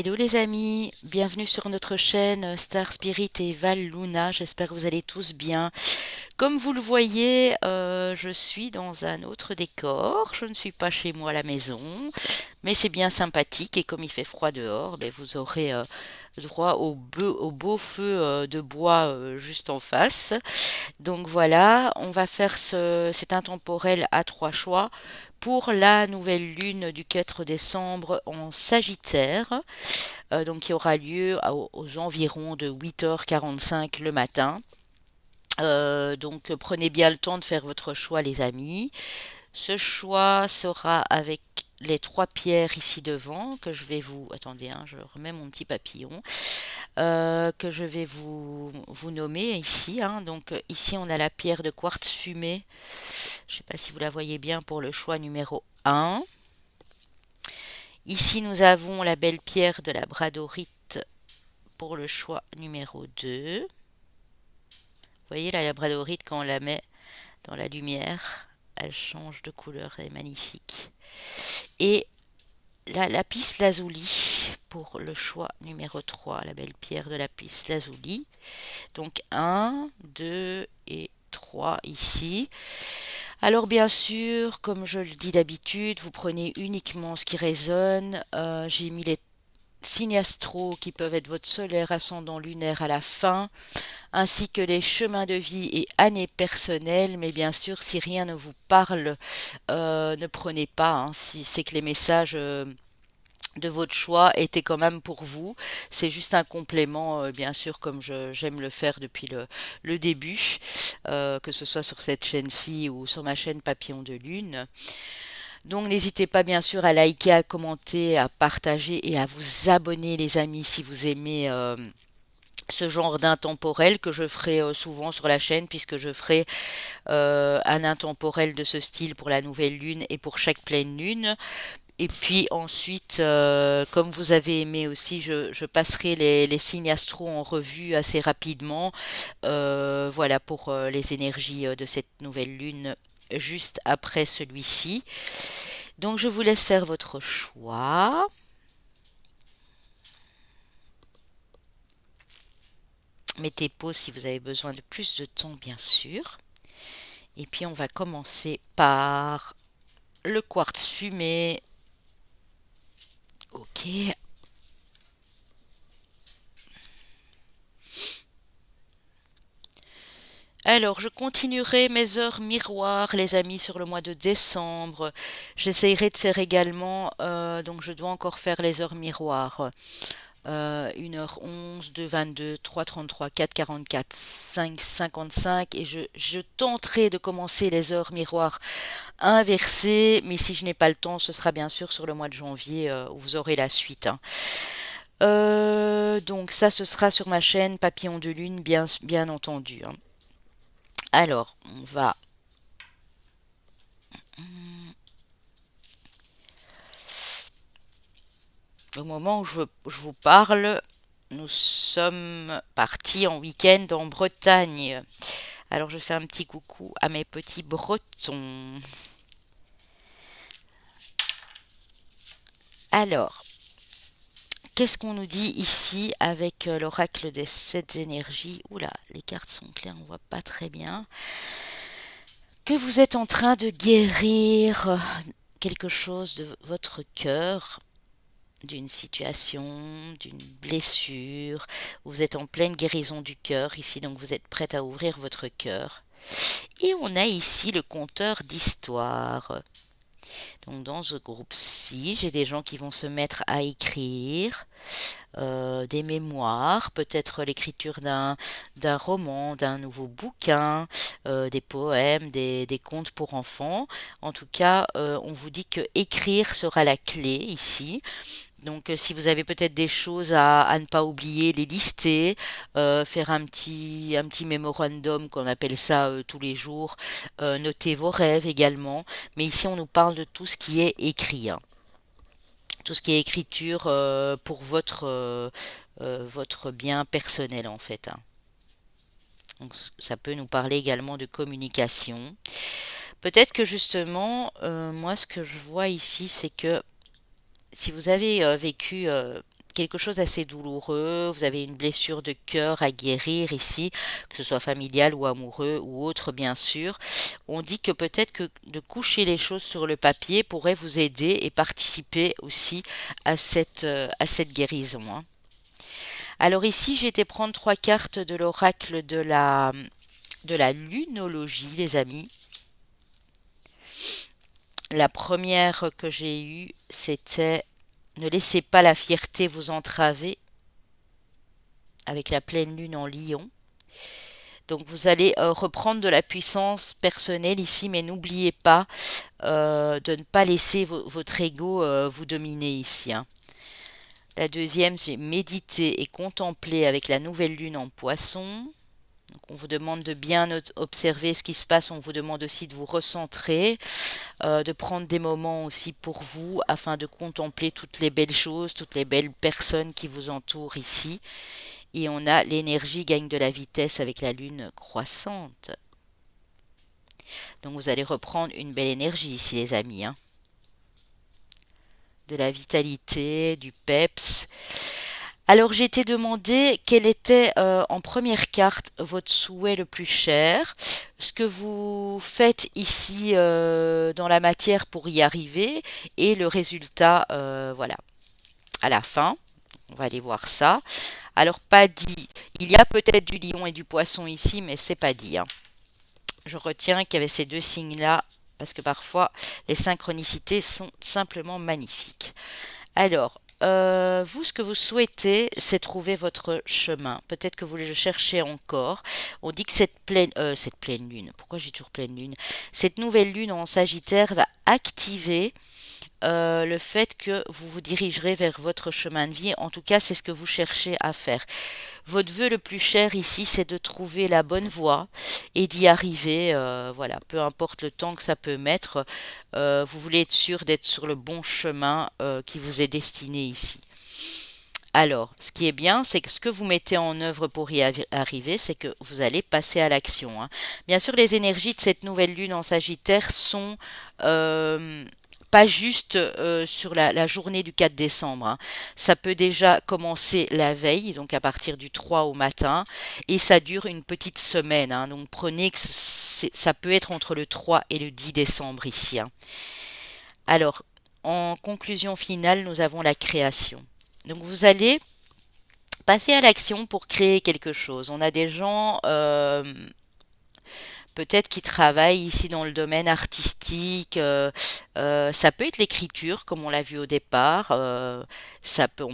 Hello les amis, bienvenue sur notre chaîne Star Spirit et Val Luna, j'espère que vous allez tous bien. Comme vous le voyez, je suis dans un autre décor, je ne suis pas chez moi à la maison, mais c'est bien sympathique et comme il fait froid dehors, ben, vous aurez droit au beau feu de bois juste en face. Donc voilà, on va faire cet intemporel à trois choix pour la nouvelle lune du 4 décembre en Sagittaire, donc qui aura lieu aux environs de 8h45 le matin. Donc prenez bien le temps de faire votre choix les amis. Ce choix sera avec les trois pierres ici devant que je vais vous... Attendez, hein, je remets mon petit papillon. Que je vais vous nommer ici, hein. Donc ici on a la pierre de quartz fumé. Je ne sais pas si vous la voyez bien pour le choix numéro 1. Ici nous avons la belle pierre de la bradorite pour le choix numéro 2. Vous voyez là, la bradorite, quand on la met dans la lumière, elle change de couleur, elle est magnifique. Et la lapis lazuli pour le choix numéro 3, la belle pierre de lapis lazuli. Donc 1, 2 et 3 ici. Alors bien sûr, comme je le dis d'habitude, vous prenez uniquement ce qui résonne. J'ai mis les signes astro qui peuvent être votre solaire, ascendant, lunaire à la fin, ainsi que les chemins de vie et années personnelles. Mais bien sûr, si rien ne vous parle, ne prenez pas, hein. Si c'est que les messages de votre choix était quand même pour vous. C'est juste un complément, bien sûr, comme j'aime le faire depuis le début, que ce soit sur cette chaîne-ci ou sur ma chaîne Papillon de Lune. Donc n'hésitez pas bien sûr à liker, à commenter, à partager et à vous abonner les amis si vous aimez ce genre d'intemporel que je ferai souvent sur la chaîne puisque je ferai un intemporel de ce style pour la nouvelle lune et pour chaque pleine lune. Et puis ensuite, comme vous avez aimé aussi, je passerai les signes astro en revue assez rapidement. Voilà pour les énergies de cette nouvelle lune juste après celui-ci. Donc je vous laisse faire votre choix. Mettez pause si vous avez besoin de plus de temps, bien sûr. Et puis on va commencer par le quartz fumé. Ok. Alors, je continuerai mes heures miroirs, les amis, sur le mois de décembre. J'essayerai de faire également, donc je dois encore faire les heures miroirs. 1h11, 2h22, 3h33, 4h44, 5h55 et je tenterai de commencer les heures miroirs inversées, mais si je n'ai pas le temps, ce sera bien sûr sur le mois de janvier où vous aurez la suite, hein. Donc ça, ce sera sur ma chaîne Papillon de Lune, bien entendu, hein. Alors, on va... Au moment où je vous parle, nous sommes partis en week-end en Bretagne. Alors, je fais un petit coucou à mes petits Bretons. Alors, qu'est-ce qu'on nous dit ici avec l'oracle des 7 énergies? Oula, les cartes sont claires, on voit pas très bien. Que vous êtes en train de guérir quelque chose de votre cœur, d'une situation, d'une blessure. Vous êtes en pleine guérison du cœur ici, donc vous êtes prête à ouvrir votre cœur. Et on a ici le conteur d'histoire. Donc dans ce groupe-ci, j'ai des gens qui vont se mettre à écrire des mémoires, peut-être l'écriture d'un roman, d'un nouveau bouquin, des poèmes, des contes pour enfants. En tout cas, on vous dit que écrire sera la clé ici. Donc, si vous avez peut-être des choses à ne pas oublier, les lister, faire un petit mémorandum qu'on appelle ça tous les jours, noter vos rêves également. Mais ici, on nous parle de tout ce qui est écrit, hein. Tout ce qui est écriture pour votre bien personnel en fait, hein. Donc, ça peut nous parler également de communication. Peut-être que justement, moi, ce que je vois ici, c'est que si vous avez vécu quelque chose d'assez douloureux, vous avez une blessure de cœur à guérir ici, que ce soit familial ou amoureux ou autre bien sûr, on dit que peut-être que de coucher les choses sur le papier pourrait vous aider et participer aussi à cette guérison, hein. Alors ici, j'ai été prendre trois cartes de l'oracle de la lunologie, les amis. La première que j'ai eue, c'était ne laissez pas la fierté vous entraver avec la pleine lune en lion. Donc vous allez reprendre de la puissance personnelle ici, mais n'oubliez pas de ne pas laisser votre ego vous dominer ici, hein. La deuxième, c'est méditer et contempler avec la nouvelle lune en poisson. Donc on vous demande de bien observer ce qui se passe, on vous demande aussi de vous recentrer, de prendre des moments aussi pour vous afin de contempler toutes les belles choses, toutes les belles personnes qui vous entourent ici. Et on a l'énergie gagne de la vitesse avec la lune croissante. Donc vous allez reprendre une belle énergie ici les amis, hein. De la vitalité, du peps. Alors j'ai été demandé quel était en première carte votre souhait le plus cher, ce que vous faites ici dans la matière pour y arriver et le résultat, voilà, à la fin. On va aller voir ça. Alors pas dit, il y a peut-être du lion et du poisson ici, mais c'est pas dit, hein. Je retiens qu'il y avait ces deux signes-là parce que parfois les synchronicités sont simplement magnifiques. Alors, vous, ce que vous souhaitez, c'est trouver votre chemin. Peut-être que vous le cherchez encore. On dit que cette pleine lune, pourquoi j'ai toujours pleine lune? Cette nouvelle lune en Sagittaire va activer le fait que vous vous dirigerez vers votre chemin de vie. En tout cas, c'est ce que vous cherchez à faire. Votre vœu le plus cher ici, c'est de trouver la bonne voie et d'y arriver. Voilà, peu importe le temps que ça peut mettre, vous voulez être sûr d'être sur le bon chemin qui vous est destiné ici. Alors, ce qui est bien, c'est que ce que vous mettez en œuvre pour y arriver, c'est que vous allez passer à l'action, hein. Bien sûr, les énergies de cette nouvelle lune en Sagittaire sont pas juste sur la journée du 4 décembre, hein. Ça peut déjà commencer la veille, donc à partir du 3 au matin, et ça dure une petite semaine, hein. Donc prenez que ça peut être entre le 3 et le 10 décembre ici, hein. Alors, en conclusion finale, nous avons la création. Donc vous allez passer à l'action pour créer quelque chose. On a des gens peut-être qui travaillent ici dans le domaine artistique. Ça peut être l'écriture, comme on l'a vu au départ. On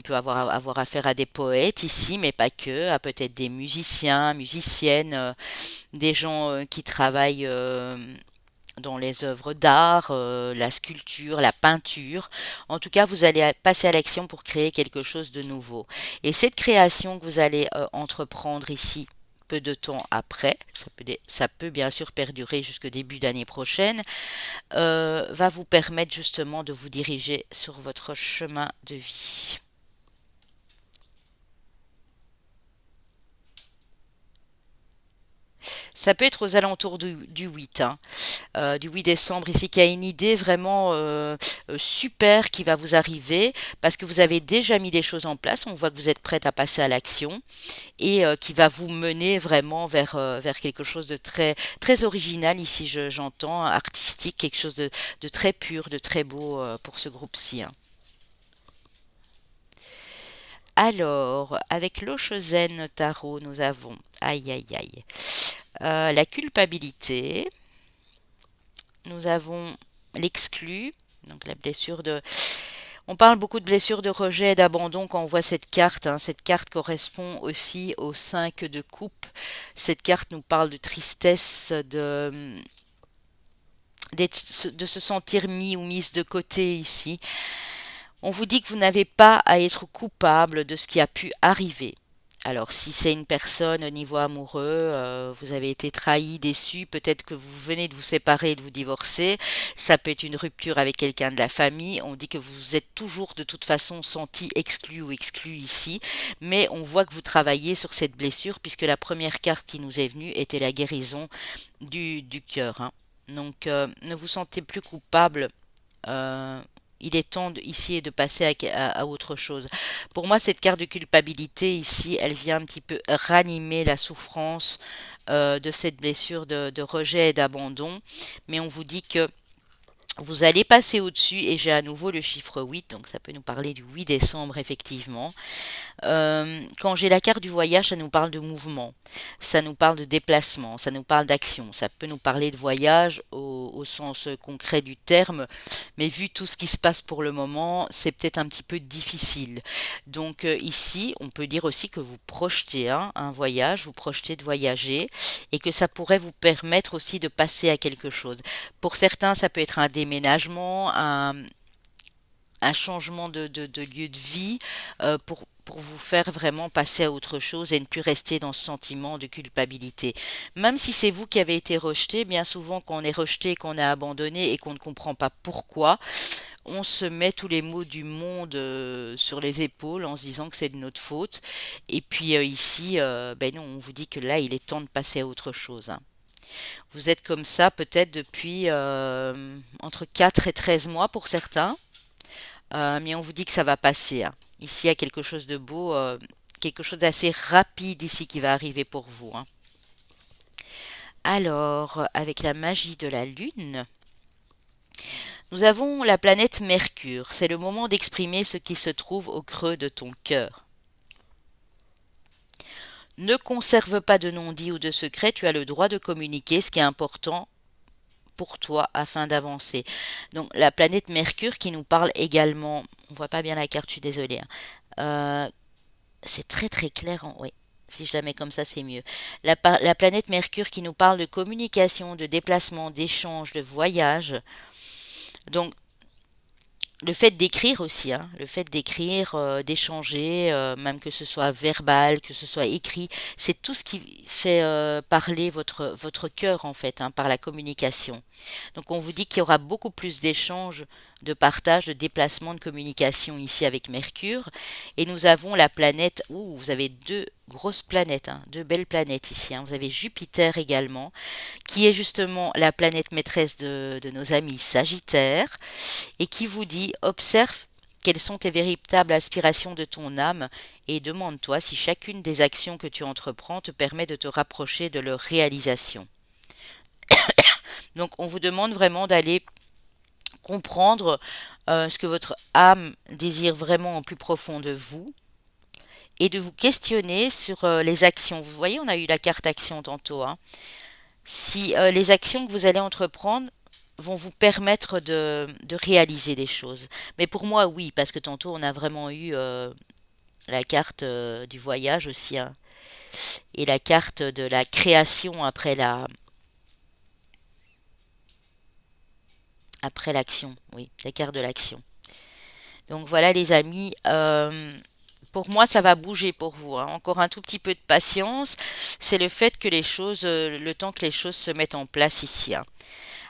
peut avoir affaire à des poètes ici, mais pas que. À peut-être des musiciens, musiciennes, des gens qui travaillent dans les œuvres d'art, la sculpture, la peinture. En tout cas, vous allez passer à l'action pour créer quelque chose de nouveau. Et cette création que vous allez entreprendre ici, peu de temps après, ça peut bien sûr perdurer jusqu'au début d'année prochaine, va vous permettre justement de vous diriger sur votre chemin de vie. Ça peut être aux alentours du 8, hein, du 8 décembre ici, qu'il y a une idée vraiment super qui va vous arriver parce que vous avez déjà mis des choses en place. On voit que vous êtes prête à passer à l'action et qui va vous mener vraiment vers quelque chose de très original ici, j'entends, artistique, quelque chose de très pur, de très beau pour ce groupe-ci, hein. Alors, avec l'Oshozen Tarot, nous avons, aïe aïe aïe, la culpabilité, nous avons l'exclu, donc la blessure de... On parle beaucoup de blessures de rejet et d'abandon quand on voit cette carte, hein. Cette carte correspond aussi au 5 de coupe. Cette carte nous parle de tristesse, de se sentir mis ou mise de côté ici. On vous dit que vous n'avez pas à être coupable de ce qui a pu arriver. Alors, si c'est une personne au niveau amoureux, vous avez été trahi, déçu, peut-être que vous venez de vous séparer, de vous divorcer, ça peut être une rupture avec quelqu'un de la famille, on dit que vous vous êtes toujours de toute façon senti exclu ou exclu ici, mais on voit que vous travaillez sur cette blessure puisque la première carte qui nous est venue était la guérison du cœur, hein. Donc, ne vous sentez plus coupable. il est temps ici de passer à autre chose. Pour moi, cette carte de culpabilité ici, elle vient un petit peu ranimer la souffrance de cette blessure de rejet et d'abandon. Mais on vous dit que vous allez passer au-dessus et j'ai à nouveau le chiffre 8, donc ça peut nous parler du 8 décembre effectivement. Quand j'ai la carte du voyage, ça nous parle de mouvement, ça nous parle de déplacement, ça nous parle d'action, ça peut nous parler de voyage au sens concret du terme, mais vu tout ce qui se passe pour le moment, c'est peut-être un petit peu difficile. Donc ici, on peut dire aussi que vous projetez un voyage, vous projetez de voyager et que ça pourrait vous permettre aussi de passer à quelque chose. Pour certains, ça peut être un déménagement, un changement de lieu de vie pour vous faire vraiment passer à autre chose et ne plus rester dans ce sentiment de culpabilité. Même si c'est vous qui avez été rejeté, bien souvent quand on est rejeté, qu'on a abandonné et qu'on ne comprend pas pourquoi, on se met tous les maux du monde sur les épaules en se disant que c'est de notre faute. Et puis ici, ben non, on vous dit que là, il est temps de passer à autre chose, hein. Vous êtes comme ça peut-être depuis entre 4 et 13 mois pour certains. Mais on vous dit que ça va passer, hein. Ici, il y a quelque chose de beau, quelque chose d'assez rapide ici qui va arriver pour vous, hein. Alors, avec la magie de la Lune, nous avons la planète Mercure. C'est le moment d'exprimer ce qui se trouve au creux de ton cœur. Ne conserve pas de non-dit ou de secret, tu as le droit de communiquer ce qui est important pour toi afin d'avancer. Donc la planète Mercure qui nous parle également, on voit pas bien la carte, je suis désolée, hein. C'est très très clair, oui. Si je la mets comme ça, c'est mieux. La planète Mercure qui nous parle de communication, de déplacement, d'échange, de voyage. Donc le fait d'écrire aussi, hein, le fait d'écrire, d'échanger, même que ce soit verbal, que ce soit écrit, c'est tout ce qui fait parler votre cœur en fait, hein, par la communication. Donc on vous dit qu'il y aura beaucoup plus d'échanges, de partage, de déplacement, de communication ici avec Mercure. Et nous avons la planète, vous avez deux grosses planètes, hein, deux belles planètes ici, hein. Vous avez Jupiter également, qui est justement la planète maîtresse de nos amis Sagittaires et qui vous dit observe quelles sont tes véritables aspirations de ton âme et demande-toi si chacune des actions que tu entreprends te permet de te rapprocher de leur réalisation. Donc on vous demande vraiment d'aller comprendre ce que votre âme désire vraiment au plus profond de vous et de vous questionner sur les actions. Vous voyez, on a eu la carte action tantôt, hein. Si les actions que vous allez entreprendre vont vous permettre de réaliser des choses. Mais pour moi, oui, parce que tantôt, on a vraiment eu la carte du voyage aussi, hein, et la carte de la création après l'action. Oui, la carte de l'action. Donc voilà, les amis. Pour moi, ça va bouger pour vous, hein. Encore un tout petit peu de patience. C'est le fait que les choses, le temps que les choses se mettent en place ici, hein.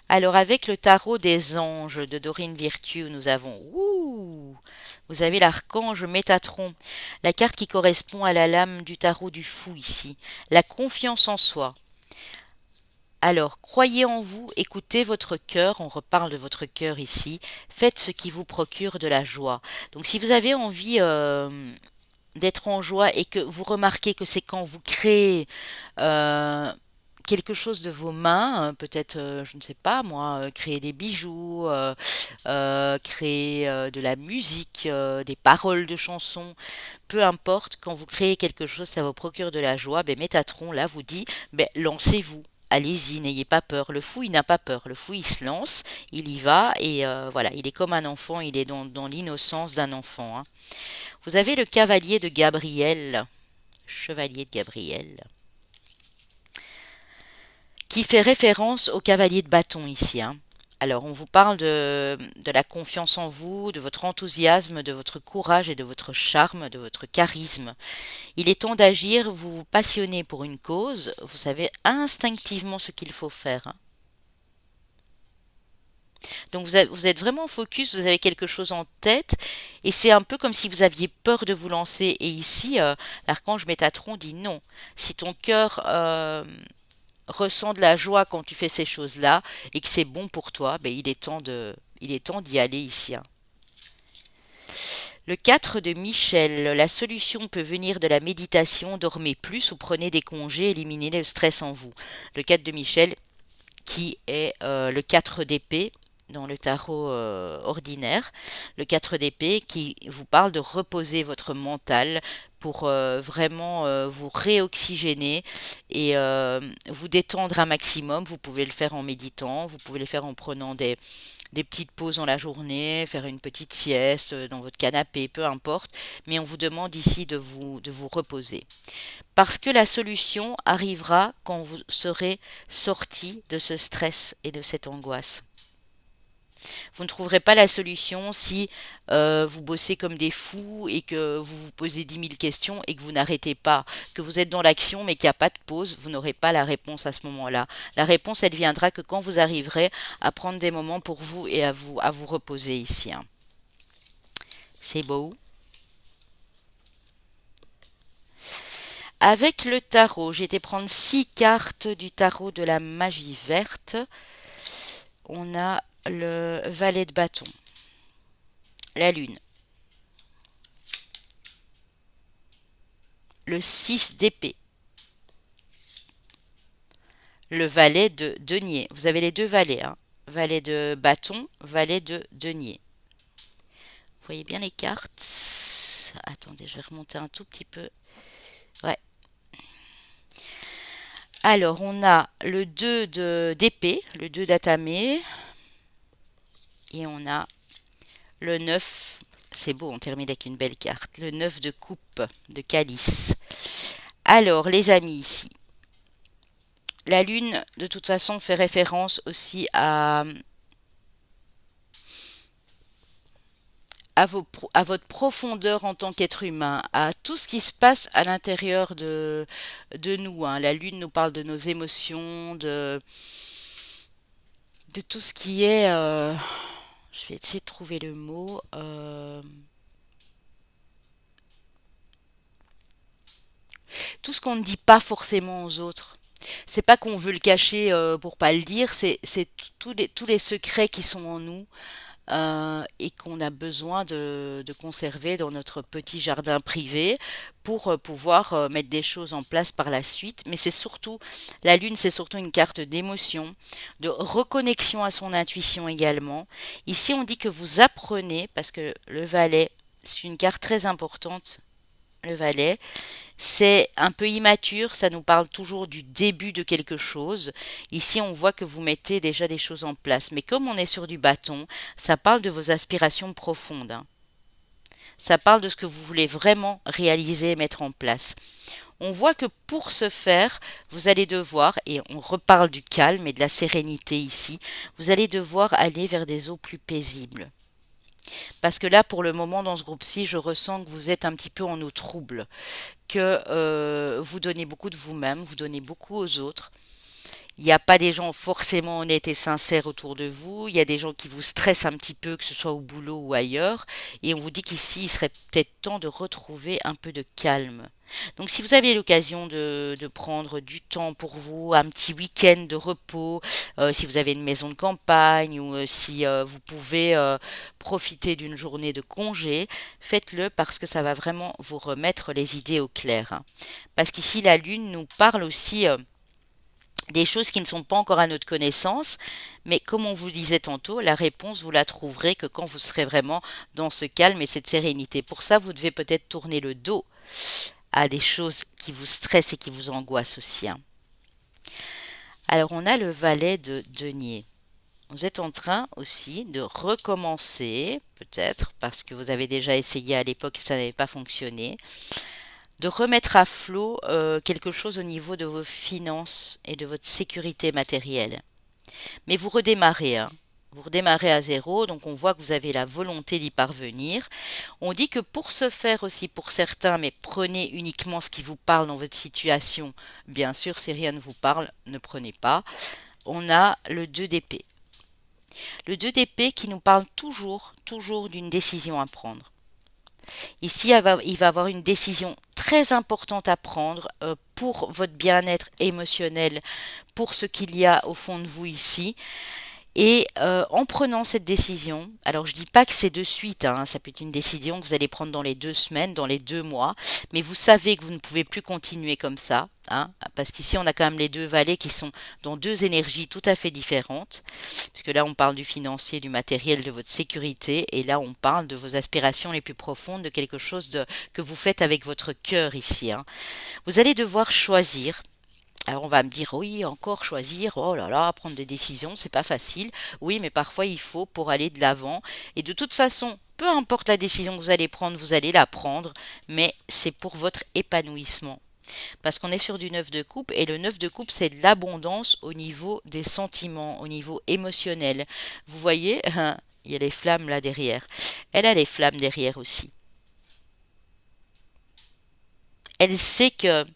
Alors avec le tarot des anges de Dorine Virtue, nous avons vous avez l'archange Métatron, la carte qui correspond à la lame du tarot du fou ici, la confiance en soi. Alors, croyez en vous, écoutez votre cœur, on reparle de votre cœur ici, faites ce qui vous procure de la joie. Donc si vous avez envie d'être en joie et que vous remarquez que c'est quand vous créez quelque chose de vos mains, peut-être, je ne sais pas moi, créer des bijoux, créer de la musique, des paroles de chansons, peu importe, quand vous créez quelque chose, ça vous procure de la joie, ben Métatron là vous dit, ben lancez-vous. Allez-y, n'ayez pas peur. Le fou, il n'a pas peur. Le fou, il se lance, il y va et voilà, il est comme un enfant, il est dans l'innocence d'un enfant, hein. Vous avez le cavalier de Gabriel, chevalier de Gabriel, qui fait référence au cavalier de bâton ici, hein. Alors, on vous parle de la confiance en vous, de votre enthousiasme, de votre courage et de votre charme, de votre charisme. Il est temps d'agir, vous vous passionnez pour une cause, vous savez instinctivement ce qu'il faut faire, hein. Donc vous êtes vraiment focus, vous avez quelque chose en tête et c'est un peu comme si vous aviez peur de vous lancer. Et ici, l'archange Métatron dit non. Si ton cœur ressent de la joie quand tu fais ces choses-là et que c'est bon pour toi, ben il est temps d'y aller ici, hein. Le 4 de Michel, la solution peut venir de la méditation, dormez plus ou prenez des congés, éliminez le stress en vous. Le 4 de Michel qui est le 4 d'épée dans le tarot ordinaire. Le 4 d'épée qui vous parle de reposer votre mental pour vraiment vous réoxygéner et vous détendre un maximum. Vous pouvez le faire en méditant, vous pouvez le faire en prenant des petites pauses dans la journée, faire une petite sieste dans votre canapé, peu importe, mais on vous demande ici de vous reposer. Parce que la solution arrivera quand vous serez sorti de ce stress et de cette angoisse. Vous ne trouverez pas la solution si vous bossez comme des fous et que vous vous posez 10 000 questions et que vous n'arrêtez pas, que vous êtes dans l'action mais qu'il n'y a pas de pause, vous n'aurez pas la réponse à ce moment-là. La réponse, elle viendra que quand vous arriverez à prendre des moments pour vous et à vous reposer ici. Hein. C'est beau. Avec le tarot, j'ai été prendre 6 cartes du tarot de la magie verte. On a le valet de bâton, la lune, le 6 d'épée, le valet de denier. Vous avez les deux valets, hein. Valet de bâton, valet de denier. Vous voyez bien les cartes. Attendez, je vais remonter un tout petit peu. Ouais. Alors, on a le 2 d'épée, le 2 d'atamé. Et on a le 9. C'est beau, on termine avec une belle carte. Le 9 de coupe, de calice. Alors, les amis, ici. La lune, de toute façon, fait référence aussi à votre profondeur en tant qu'être humain, à tout ce qui se passe à l'intérieur de nous. Hein. La lune nous parle de nos émotions, de tout ce qui est... je vais essayer de trouver le mot. Tout ce qu'on ne dit pas forcément aux autres. C'est pas qu'on veut le cacher pour pas le dire, c'est tous les secrets qui sont en nous et qu'on a besoin de conserver dans notre petit jardin privé pour pouvoir mettre des choses en place par la suite. Mais c'est surtout, la lune, c'est surtout une carte d'émotion, de reconnexion à son intuition également. Ici, on dit que vous apprenez, parce que le valet, c'est une carte très importante, le valet. C'est un peu immature, ça nous parle toujours du début de quelque chose. Ici, on voit que vous mettez déjà des choses en place. Mais comme on est sur du bâton, ça parle de vos aspirations profondes. Hein. Ça parle de ce que vous voulez vraiment réaliser et mettre en place. On voit que pour ce faire, vous allez devoir, et on reparle du calme et de la sérénité ici, vous allez devoir aller vers des eaux plus paisibles. Parce que là, pour le moment, dans ce groupe-ci, je ressens que vous êtes un petit peu en eau trouble, que vous donnez beaucoup de vous-même, vous donnez beaucoup aux autres. Il n'y a pas des gens forcément honnêtes et sincères autour de vous. Il y a des gens qui vous stressent un petit peu, que ce soit au boulot ou ailleurs. Et on vous dit qu'ici, il serait peut-être temps de retrouver un peu de calme. Donc si vous avez l'occasion de prendre du temps pour vous, un petit week-end de repos, si vous avez une maison de campagne ou si vous pouvez profiter d'une journée de congé, faites-le parce que ça va vraiment vous remettre les idées au clair. Hein. Parce qu'ici, la Lune nous parle aussi des choses qui ne sont pas encore à notre connaissance, mais comme on vous disait tantôt, la réponse, vous la trouverez que quand vous serez vraiment dans ce calme et cette sérénité. Pour ça, vous devez peut-être tourner le dos à des choses qui vous stressent et qui vous angoissent aussi. Hein. Alors, on a le valet de denier. Vous êtes en train aussi de recommencer, peut-être, parce que vous avez déjà essayé à l'époque et ça n'avait pas fonctionné, de remettre à flot quelque chose au niveau de vos finances et de votre sécurité matérielle. Mais vous redémarrez, hein. Vous redémarrez à zéro, donc on voit que vous avez la volonté d'y parvenir. On dit que pour ce faire aussi pour certains, mais prenez uniquement ce qui vous parle dans votre situation. Bien sûr, si rien ne vous parle, ne prenez pas. On a le 2 d'épée. Le 2 d'épée qui nous parle toujours d'une décision à prendre. Ici, il va avoir une décision très importante à prendre pour votre bien-être émotionnel, pour ce qu'il y a au fond de vous ici. Et en prenant cette décision, alors je dis pas que c'est de suite, hein, ça peut être une décision que vous allez prendre dans les 2 semaines, dans les 2 mois, mais vous savez que vous ne pouvez plus continuer comme ça, hein, parce qu'ici on a quand même les deux valets qui sont dans deux énergies tout à fait différentes, puisque là on parle du financier, du matériel, de votre sécurité, et là on parle de vos aspirations les plus profondes, de quelque chose que vous faites avec votre cœur ici, hein. Vous allez devoir choisir. Alors on va me dire oui, encore choisir, oh là là, prendre des décisions, c'est pas facile. Oui, mais parfois il faut pour aller de l'avant. Et de toute façon, peu importe la décision que vous allez prendre, vous allez la prendre, mais c'est pour votre épanouissement. Parce qu'on est sur du 9 de coupe et le 9 de coupe, c'est de l'abondance au niveau des sentiments, au niveau émotionnel. Vous voyez, il y a les flammes là derrière. Elle a les flammes derrière aussi. Elle sait que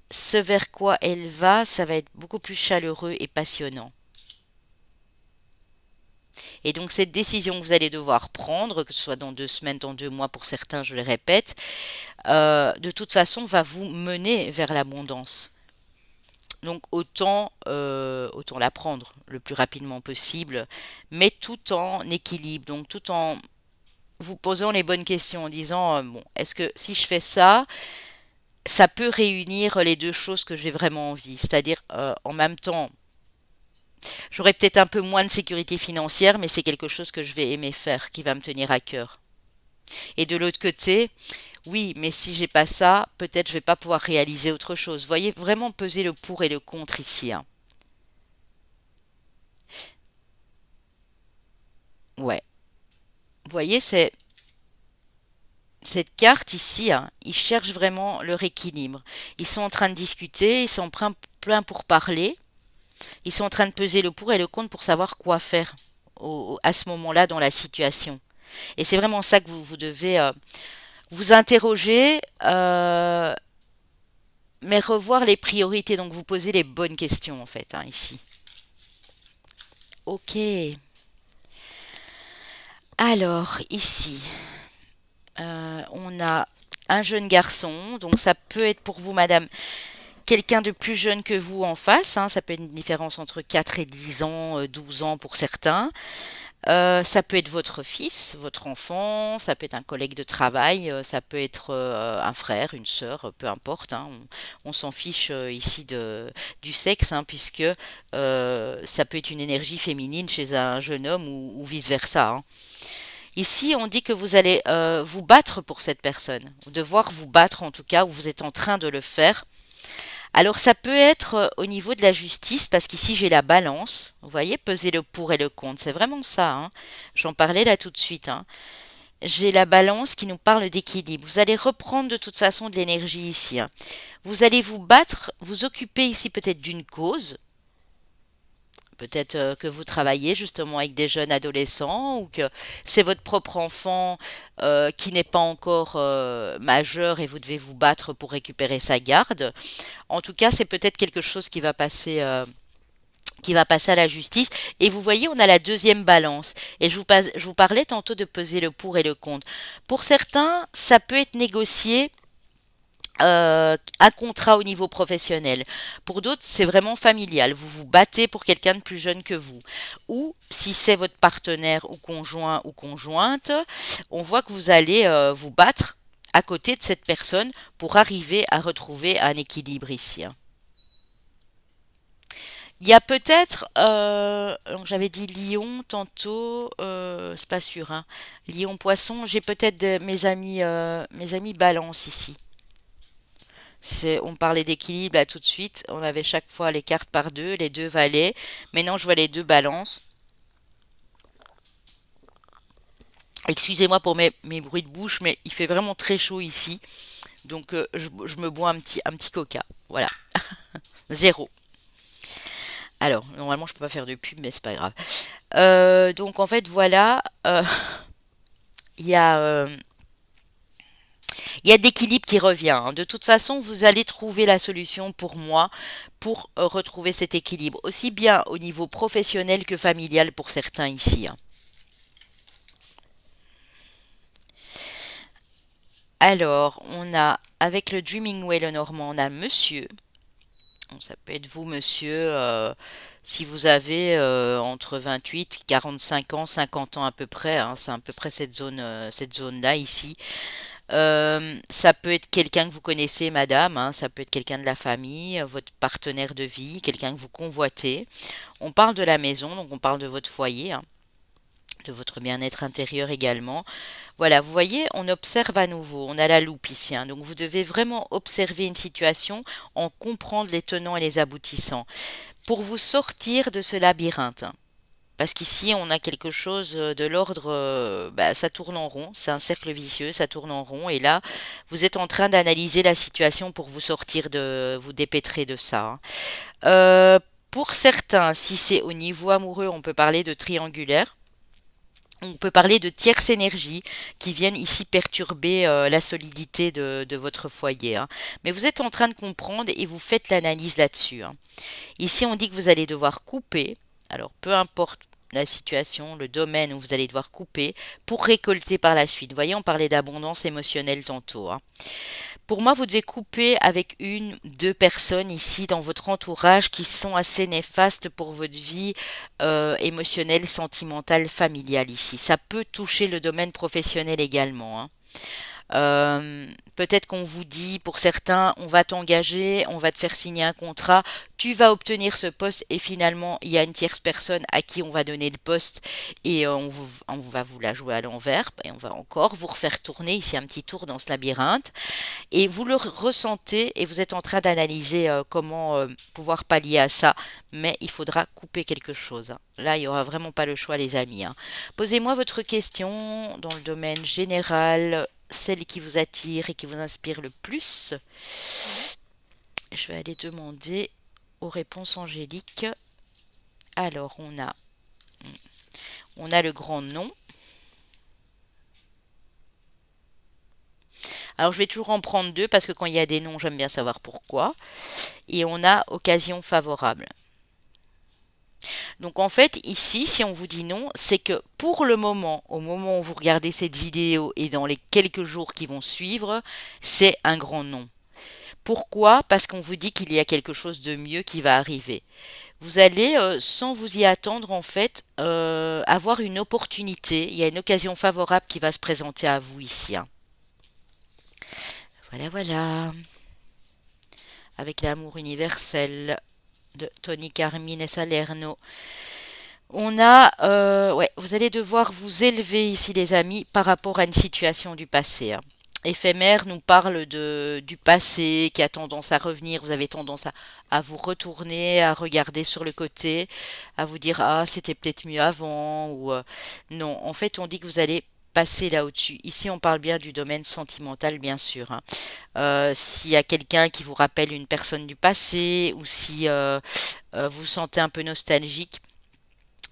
ce vers quoi elle va, ça va être beaucoup plus chaleureux et passionnant. Et donc cette décision que vous allez devoir prendre, que ce soit dans 2 semaines, dans 2 mois pour certains, je le répète, de toute façon va vous mener vers l'abondance. Donc autant la prendre le plus rapidement possible, mais tout en équilibre, donc tout en vous posant les bonnes questions, en disant, bon, est-ce que si je fais ça, ça peut réunir les deux choses que j'ai vraiment envie, c'est-à-dire en même temps, j'aurai peut-être un peu moins de sécurité financière, mais c'est quelque chose que je vais aimer faire, qui va me tenir à cœur. Et de l'autre côté, oui, mais si j'ai pas ça, peut-être je vais pas pouvoir réaliser autre chose. Vous voyez, vraiment peser le pour et le contre ici, hein. Ouais. Vous voyez, c'est cette carte ici, hein, ils cherchent vraiment leur équilibre. Ils sont en train de discuter, ils sont plein pour parler, ils sont en train de peser le pour et le contre pour savoir quoi faire à ce moment-là dans la situation. Et c'est vraiment ça que vous devez vous interroger, mais revoir les priorités. Donc vous posez les bonnes questions en fait, hein, ici. Ok. Alors ici, on a un jeune garçon. Donc ça peut être pour vous, madame, quelqu'un de plus jeune que vous en face, hein. Ça peut être une différence entre 4 et 10 ans, 12 ans pour certains. Ça peut être votre fils, votre enfant, ça peut être un collègue de travail, ça peut être un frère, une sœur, peu importe, hein. On s'en fiche ici du sexe, hein, puisque ça peut être une énergie féminine chez un jeune homme ou vice-versa, hein. Ici, on dit que vous allez vous battre pour cette personne, ou devoir vous battre en tout cas, ou vous êtes en train de le faire. Alors ça peut être au niveau de la justice, parce qu'ici j'ai la balance, vous voyez, peser le pour et le contre, c'est vraiment ça, hein. J'en parlais là tout de suite, hein. J'ai la balance qui nous parle d'équilibre. Vous allez reprendre de toute façon de l'énergie ici, hein. Vous allez vous battre, vous occuper ici peut-être d'une cause, peut-être que vous travaillez justement avec des jeunes adolescents ou que c'est votre propre enfant qui n'est pas encore majeur et vous devez vous battre pour récupérer sa garde. En tout cas, c'est peut-être quelque chose qui va passer à la justice. Et vous voyez, on a la deuxième balance. Et je vous parlais tantôt de peser le pour et le contre. Pour certains, ça peut être négocié un contrat au niveau professionnel. Pour d'autres, c'est vraiment familial. Vous vous battez pour quelqu'un de plus jeune que vous. Ou si c'est votre partenaire ou conjoint ou conjointe, on voit que vous allez vous battre à côté de cette personne pour arriver à retrouver un équilibre ici, hein. Il y a peut-être, j'avais dit lion tantôt, c'est pas sûr, hein. Lion poisson, j'ai peut-être mes amis balance ici. On parlait d'équilibre là tout de suite. On avait chaque fois les cartes par deux, les deux valets. Maintenant, je vois les deux balances. Excusez-moi pour mes bruits de bouche, mais il fait vraiment très chaud ici. Donc, je me bois un petit coca. Voilà. Zéro. Alors, normalement, je peux pas faire de pub, mais c'est pas grave. Donc, en fait, voilà. Il y a il y a d'équilibre qui revient, hein. De toute façon, vous allez trouver la solution pour moi pour retrouver cet équilibre, aussi bien au niveau professionnel que familial pour certains ici, hein. Alors, on a, avec le Dreaming Way Lenormand, on a monsieur. Bon, ça peut être vous, monsieur, si vous avez entre 28, 45 ans, 50 ans à peu près, hein, c'est à peu près cette zone-là ici. Ça peut être quelqu'un que vous connaissez, madame, hein, ça peut être quelqu'un de la famille, votre partenaire de vie, quelqu'un que vous convoitez. On parle de la maison, donc on parle de votre foyer, hein, de votre bien-être intérieur également. Voilà, vous voyez, on observe à nouveau, on a la loupe ici, hein, donc vous devez vraiment observer une situation, en comprendre les tenants et les aboutissants, pour vous sortir de ce labyrinthe. Parce qu'ici, on a quelque chose de l'ordre, bah, ça tourne en rond, c'est un cercle vicieux, ça tourne en rond, et là, vous êtes en train d'analyser la situation pour vous sortir vous dépêtrer de ça, hein. Euh, pour certains, si c'est au niveau amoureux, on peut parler de triangulaire. On peut parler de tierce énergie qui viennent ici perturber la solidité de votre foyer, hein. Mais vous êtes en train de comprendre et vous faites l'analyse là-dessus, hein. Ici, on dit que vous allez devoir couper. Alors, peu importe la situation, le domaine où vous allez devoir couper pour récolter par la suite. Vous voyez, on parlait d'abondance émotionnelle tantôt, hein. Pour moi, vous devez couper avec une, deux personnes ici dans votre entourage qui sont assez néfastes pour votre vie émotionnelle, sentimentale, familiale ici. Ça peut toucher le domaine professionnel également, hein. Euh, Peut-être qu'on vous dit, pour certains, on va t'engager, on va te faire signer un contrat, tu vas obtenir ce poste et finalement, il y a une tierce personne à qui on va donner le poste et on va vous la jouer à l'envers et on va encore vous refaire tourner ici un petit tour dans ce labyrinthe et vous le ressentez et vous êtes en train d'analyser comment pouvoir pallier à ça, mais il faudra couper quelque chose, hein. Là, il n'y aura vraiment pas le choix, les amis, hein. Posez-moi votre question dans le domaine général, celle qui vous attire et qui vous inspire le plus. Je vais aller demander aux réponses angéliques. Alors, on a le grand nom. Alors, je vais toujours en prendre deux parce que quand il y a des noms, j'aime bien savoir pourquoi. Et on a occasion favorable. Donc en fait, ici, si on vous dit non, c'est que pour le moment, au moment où vous regardez cette vidéo et dans les quelques jours qui vont suivre, c'est un grand non. Pourquoi? Parce qu'on vous dit qu'il y a quelque chose de mieux qui va arriver. Vous allez, sans vous y attendre, en fait, avoir une opportunité. Il y a une occasion favorable qui va se présenter à vous ici, hein. Voilà, voilà. Avec l'amour universel de Tony Carmine et Salerno. On a, ouais, vous allez devoir vous élever ici, les amis, par rapport à une situation du passé, hein. Éphémère nous parle du passé qui a tendance à revenir. Vous avez tendance à vous retourner, à regarder sur le côté, à vous dire ah c'était peut-être mieux avant ou non. En fait, on dit que vous allez passer là au-dessus. Ici, on parle bien du domaine sentimental, bien sûr, hein. S'il y a quelqu'un qui vous rappelle une personne du passé ou si vous vous sentez un peu nostalgique,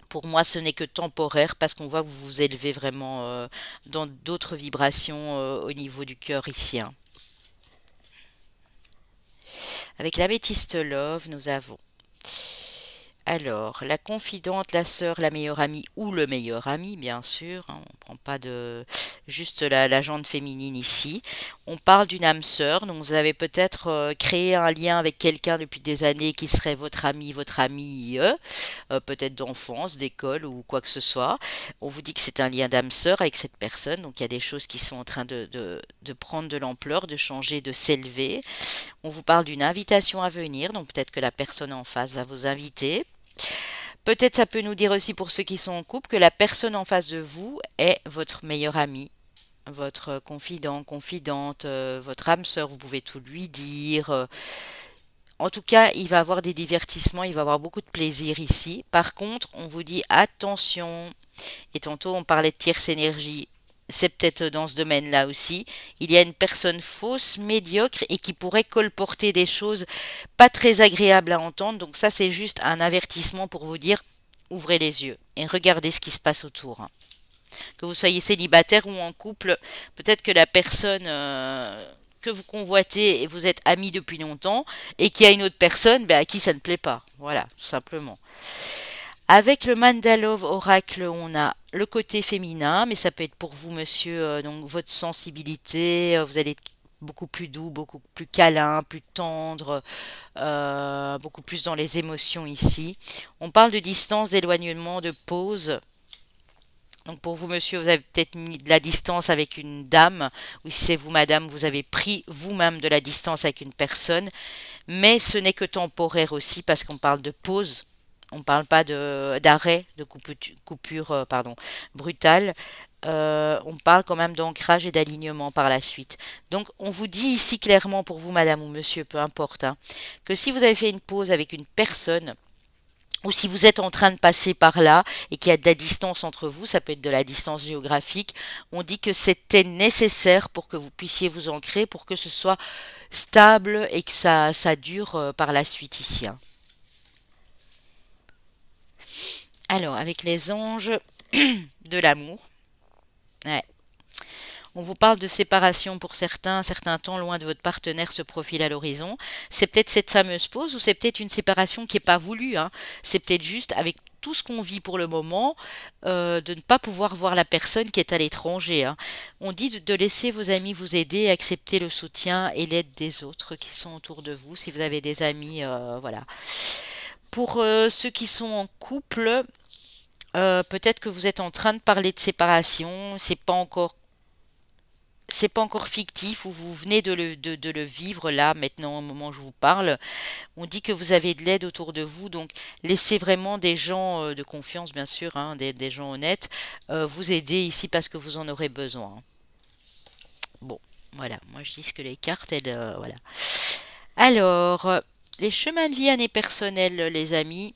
pour moi, ce n'est que temporaire parce qu'on voit que vous vous élevez vraiment dans d'autres vibrations au niveau du cœur ici, hein. Avec l'améthyste love, nous avons alors la confidente, la sœur, la meilleure amie ou le meilleur ami, bien sûr, hein. On ne prend pas de juste la jante féminine ici. On parle d'une âme sœur, donc vous avez peut-être créé un lien avec quelqu'un depuis des années qui serait votre ami, votre amie, peut-être d'enfance, d'école ou quoi que ce soit. On vous dit que c'est un lien d'âme sœur avec cette personne, donc il y a des choses qui sont en train de prendre de l'ampleur, de changer, de s'élever. On vous parle d'une invitation à venir, donc peut-être que la personne en face va vous inviter. Peut-être ça peut nous dire aussi pour ceux qui sont en couple que la personne en face de vous est votre meilleur ami, votre confident, confidente, votre âme sœur, vous pouvez tout lui dire. En tout cas, il va avoir des divertissements, il va avoir beaucoup de plaisir ici. Par contre, on vous dit attention, et tantôt on parlait de tierce énergie, c'est peut-être dans ce domaine-là aussi. Il y a une personne fausse, médiocre et qui pourrait colporter des choses pas très agréables à entendre. Donc ça, c'est juste un avertissement pour vous dire, ouvrez les yeux et regardez ce qui se passe autour, hein. Que vous soyez célibataire ou en couple, peut-être que la personne que vous convoitez et vous êtes amis depuis longtemps et qu'il y a une autre personne à qui ça ne plaît pas. Voilà, tout simplement. Avec le Mandalove Oracle, on a le côté féminin, mais ça peut être pour vous, monsieur, donc votre sensibilité, vous allez être beaucoup plus doux, beaucoup plus câlin, plus tendre, beaucoup plus dans les émotions ici. On parle de distance, d'éloignement, de pause. Donc pour vous, monsieur, vous avez peut-être mis de la distance avec une dame, ou si c'est vous, madame, vous avez pris vous-même de la distance avec une personne, mais ce n'est que temporaire aussi parce qu'on parle de pause. On ne parle pas de d'arrêt, de coupure, pardon, brutale. On parle quand même d'ancrage et d'alignement par la suite. Donc on vous dit ici clairement pour vous, madame ou monsieur, peu importe, hein, que si vous avez fait une pause avec une personne, ou si vous êtes en train de passer par là et qu'il y a de la distance entre vous, ça peut être de la distance géographique, on dit que c'était nécessaire pour que vous puissiez vous ancrer, pour que ce soit stable et que ça dure par la suite ici, hein. Alors, avec les anges de l'amour, ouais. On vous parle de séparation pour certains, un certain temps loin de votre partenaire se profile à l'horizon. C'est peut-être cette fameuse pause ou c'est peut-être une séparation qui n'est pas voulue, hein. C'est peut-être juste avec tout ce qu'on vit pour le moment, de ne pas pouvoir voir la personne qui est à l'étranger, hein. On dit de laisser vos amis vous aider, accepter le soutien et l'aide des autres qui sont autour de vous, si vous avez des amis, voilà. Pour ceux qui sont en couple, peut-être que vous êtes en train de parler de séparation, c'est pas encore fictif ou vous venez de le vivre là, maintenant, au moment où je vous parle. On dit que vous avez de l'aide autour de vous, donc laissez vraiment des gens de confiance, bien sûr, hein, des gens honnêtes, vous aider ici parce que vous en aurez besoin. Bon, voilà, moi je dis ce que les cartes, elles, voilà. Alors, les chemins de vie année personnelle, les amis.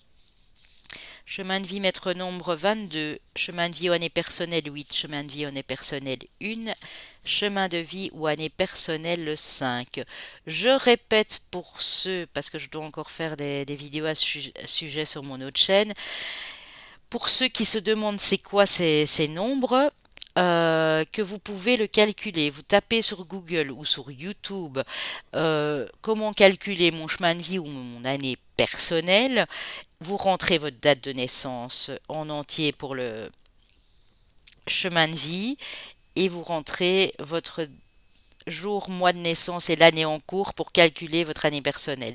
Chemin de vie maître nombre 22, chemin de vie ou année personnelle 8, chemin de vie ou année personnelle 1, chemin de vie ou année personnelle 5. Je répète pour ceux, parce que je dois encore faire des vidéos à ce sujet sur mon autre chaîne, pour ceux qui se demandent c'est quoi ces nombres, que vous pouvez le calculer. Vous tapez sur Google ou sur YouTube comment calculer mon chemin de vie ou mon année personnelle. Vous rentrez votre date de naissance en entier pour le chemin de vie et vous rentrez votre jour, mois de naissance et l'année en cours pour calculer votre année personnelle.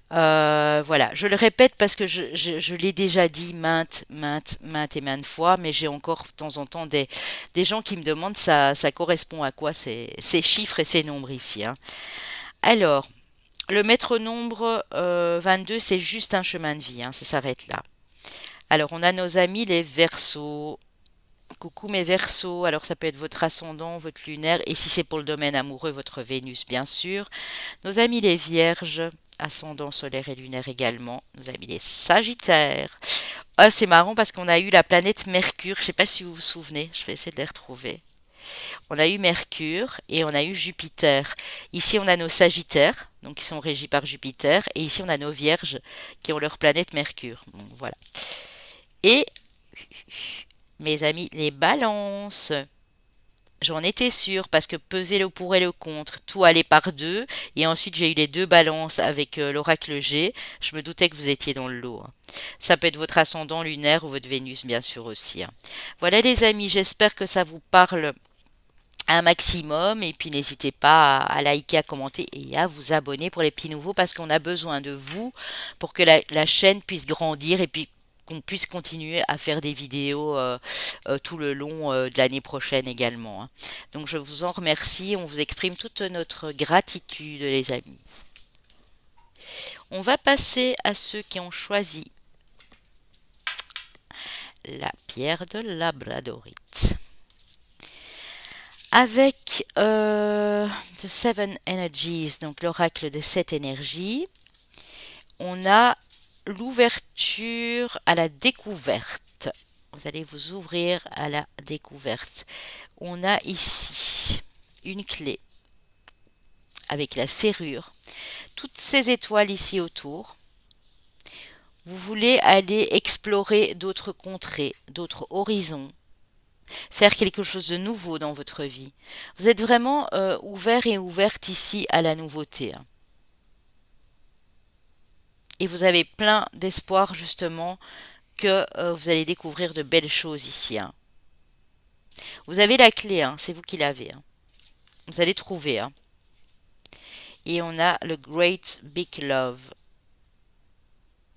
Voilà, je le répète parce que je l'ai déjà dit maintes et maintes fois, mais j'ai encore de temps en temps des gens qui me demandent ça correspond à quoi ces chiffres et ces nombres ici, hein. Alors, le maître nombre 22, c'est juste un chemin de vie, hein, ça s'arrête là. Alors, on a nos amis les Verseaux. Coucou mes Verseaux, alors ça peut être votre ascendant, votre lunaire, et si c'est pour le domaine amoureux, votre Vénus, bien sûr. Nos amis les Vierges, ascendant solaire et lunaire également. Nos amis les Sagittaires. Ah, c'est marrant parce qu'on a eu la planète Mercure, je ne sais pas si vous vous souvenez, je vais essayer de les retrouver. On a eu Mercure et on a eu Jupiter. Ici, on a nos Sagittaires, donc qui sont régis par Jupiter, et ici, on a nos Vierges qui ont leur planète Mercure. Donc voilà. Et mes amis, les balances. J'en étais sûre parce que peser le pour et le contre, tout allait par deux. Et ensuite, j'ai eu les deux balances avec l'oracle G. Je me doutais que vous étiez dans le lot, hein. Ça peut être votre ascendant lunaire ou votre Vénus, bien sûr aussi, hein. Voilà les amis, j'espère que ça vous parle un maximum. Et puis n'hésitez pas à liker, à commenter et à vous abonner pour les petits nouveaux parce qu'on a besoin de vous pour que la chaîne puisse grandir et puis qu'on puisse continuer à faire des vidéos tout le long de l'année prochaine également, hein. Donc je vous en remercie, on vous exprime toute notre gratitude les amis. On va passer à ceux qui ont choisi la pierre de labradorite. Avec The Seven Energies, donc l'oracle des 7 énergies, on a l'ouverture à la découverte. Vous allez vous ouvrir à la découverte. On a ici une clé avec la serrure. Toutes ces étoiles ici autour. Vous voulez aller explorer d'autres contrées, d'autres horizons, faire quelque chose de nouveau dans votre vie. Vous êtes vraiment ouvert et ouverte ici à la nouveauté, hein. Et vous avez plein d'espoir justement que vous allez découvrir de belles choses ici, hein. Vous avez la clé, hein, c'est vous qui l'avez, hein. Vous allez trouver, hein. Et on a le Great Big Love,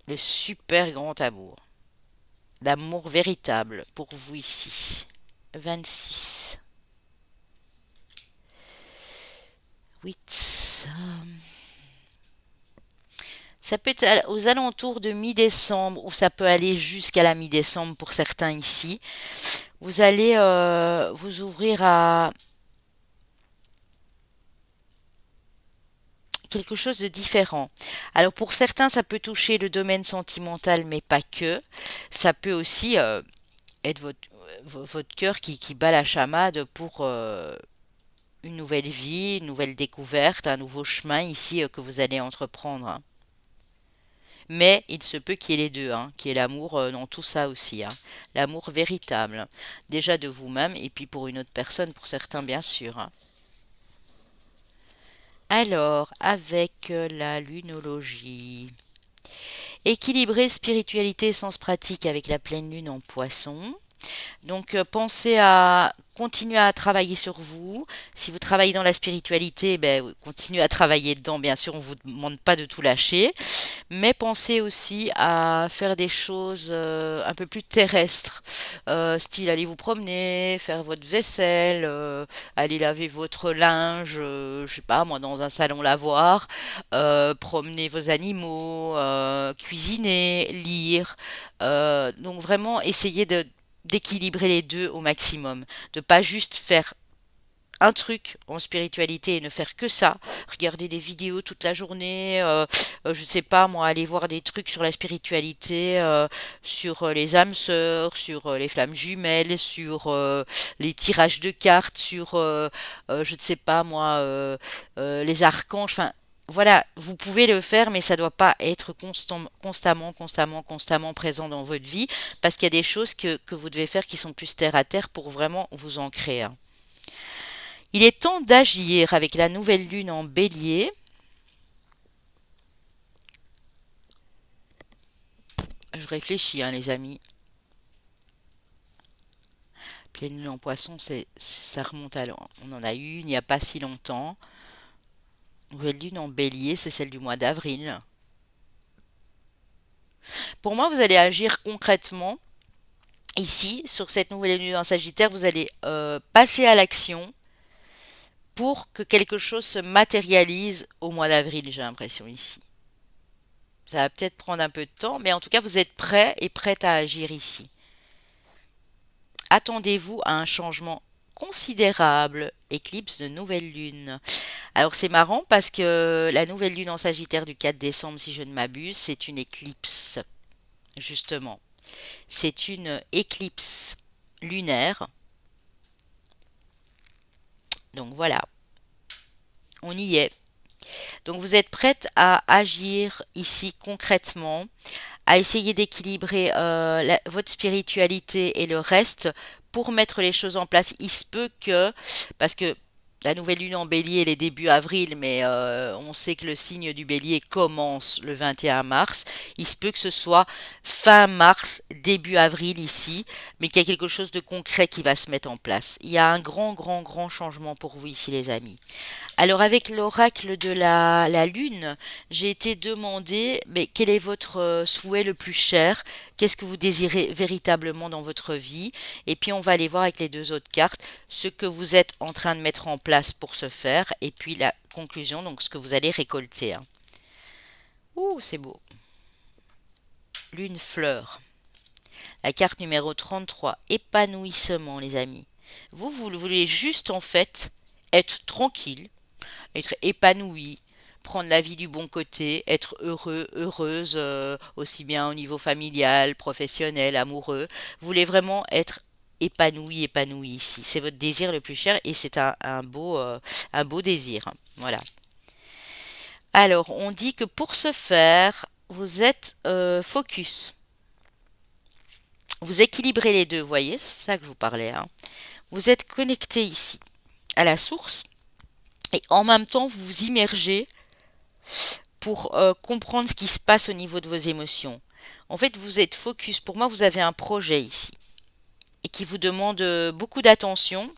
le super grand amour. L'amour véritable pour vous ici. 26. 8. Ça peut être aux alentours de mi-décembre ou ça peut aller jusqu'à la mi-décembre pour certains ici. Vous allez vous ouvrir à quelque chose de différent. Alors pour certains, ça peut toucher le domaine sentimental, mais pas que. Ça peut aussi être votre cœur qui bat la chamade pour une nouvelle vie, une nouvelle découverte, un nouveau chemin ici que vous allez entreprendre, hein. Mais il se peut qu'il y ait les deux, hein, qu'il y ait l'amour dans tout ça aussi, hein. L'amour véritable, déjà de vous-même et puis pour une autre personne, pour certains bien sûr, hein. Alors, avec la lunologie, équilibrer spiritualité et sens pratique avec la pleine lune en poisson. Donc, pensez à continuer à travailler sur vous. Si vous travaillez dans la spiritualité, ben, continuez à travailler dedans. Bien sûr, on ne vous demande pas de tout lâcher. Mais pensez aussi à faire des choses un peu plus terrestres. Style, aller vous promener, faire votre vaisselle, aller laver votre linge, je sais pas, moi, dans un salon lavoir, promener vos animaux, cuisiner, lire. Donc, vraiment, essayez d'équilibrer les deux au maximum, de pas juste faire un truc en spiritualité et ne faire que ça, regarder des vidéos toute la journée, je sais pas moi, aller voir des trucs sur la spiritualité, sur les âmes sœurs, sur les flammes jumelles, sur les tirages de cartes, sur je ne sais pas moi, les archanges, enfin voilà, vous pouvez le faire, mais ça doit pas être constamment présent dans votre vie, parce qu'il y a des choses que vous devez faire qui sont plus terre à terre pour vraiment vous ancrer, hein. Il est temps d'agir avec la nouvelle lune en bélier. Je réfléchis, hein, les amis. Pleine lune en poisson, ça remonte à loin. On en a eu il n'y a pas si longtemps. Nouvelle lune en bélier, c'est celle du mois d'avril. Pour moi, vous allez agir concrètement. Ici, sur cette nouvelle lune en Sagittaire, vous allez passer à l'action pour que quelque chose se matérialise au mois d'avril, j'ai l'impression ici. Ça va peut-être prendre un peu de temps, mais en tout cas, vous êtes prêts et prête à agir ici. Attendez-vous à un changement considérable, éclipse de nouvelle lune. Alors c'est marrant parce que la nouvelle lune en Sagittaire du 4 décembre, si je ne m'abuse, c'est une éclipse, justement. C'est une éclipse lunaire. Donc voilà, on y est. Donc vous êtes prête à agir ici concrètement, à essayer d'équilibrer votre spiritualité et le reste pour mettre les choses en place. Il se peut que, parce que la nouvelle lune en bélier, elle est début avril, mais on sait que le signe du bélier commence le 21 mars. Il se peut que ce soit fin mars, début avril ici, mais qu'il y a quelque chose de concret qui va se mettre en place. Il y a un grand changement pour vous ici, les amis. Alors avec l'oracle de la Lune, j'ai été demandé, mais quel est votre souhait le plus cher? Qu'est-ce que vous désirez véritablement dans votre vie? Et puis on va aller voir avec les deux autres cartes ce que vous êtes en train de mettre en place pour ce faire, et puis la conclusion, donc ce que vous allez récolter, hein. Ouh, c'est beau. Lune fleur. La carte numéro 33, épanouissement, les amis. Vous voulez juste en fait être tranquille, être épanoui, prendre la vie du bon côté, être heureux, heureuse, aussi bien au niveau familial, professionnel, amoureux. Vous voulez vraiment être épanoui ici. C'est votre désir le plus cher et c'est un beau désir. Voilà. Alors, on dit que pour ce faire, vous êtes focus. Vous équilibrez les deux, vous voyez, c'est ça que je vous parlais, hein. Vous êtes connecté ici à la source et en même temps vous vous immergez pour comprendre ce qui se passe au niveau de vos émotions. En fait, vous êtes focus. Pour moi, vous avez un projet ici et qui vous demande beaucoup d'attention,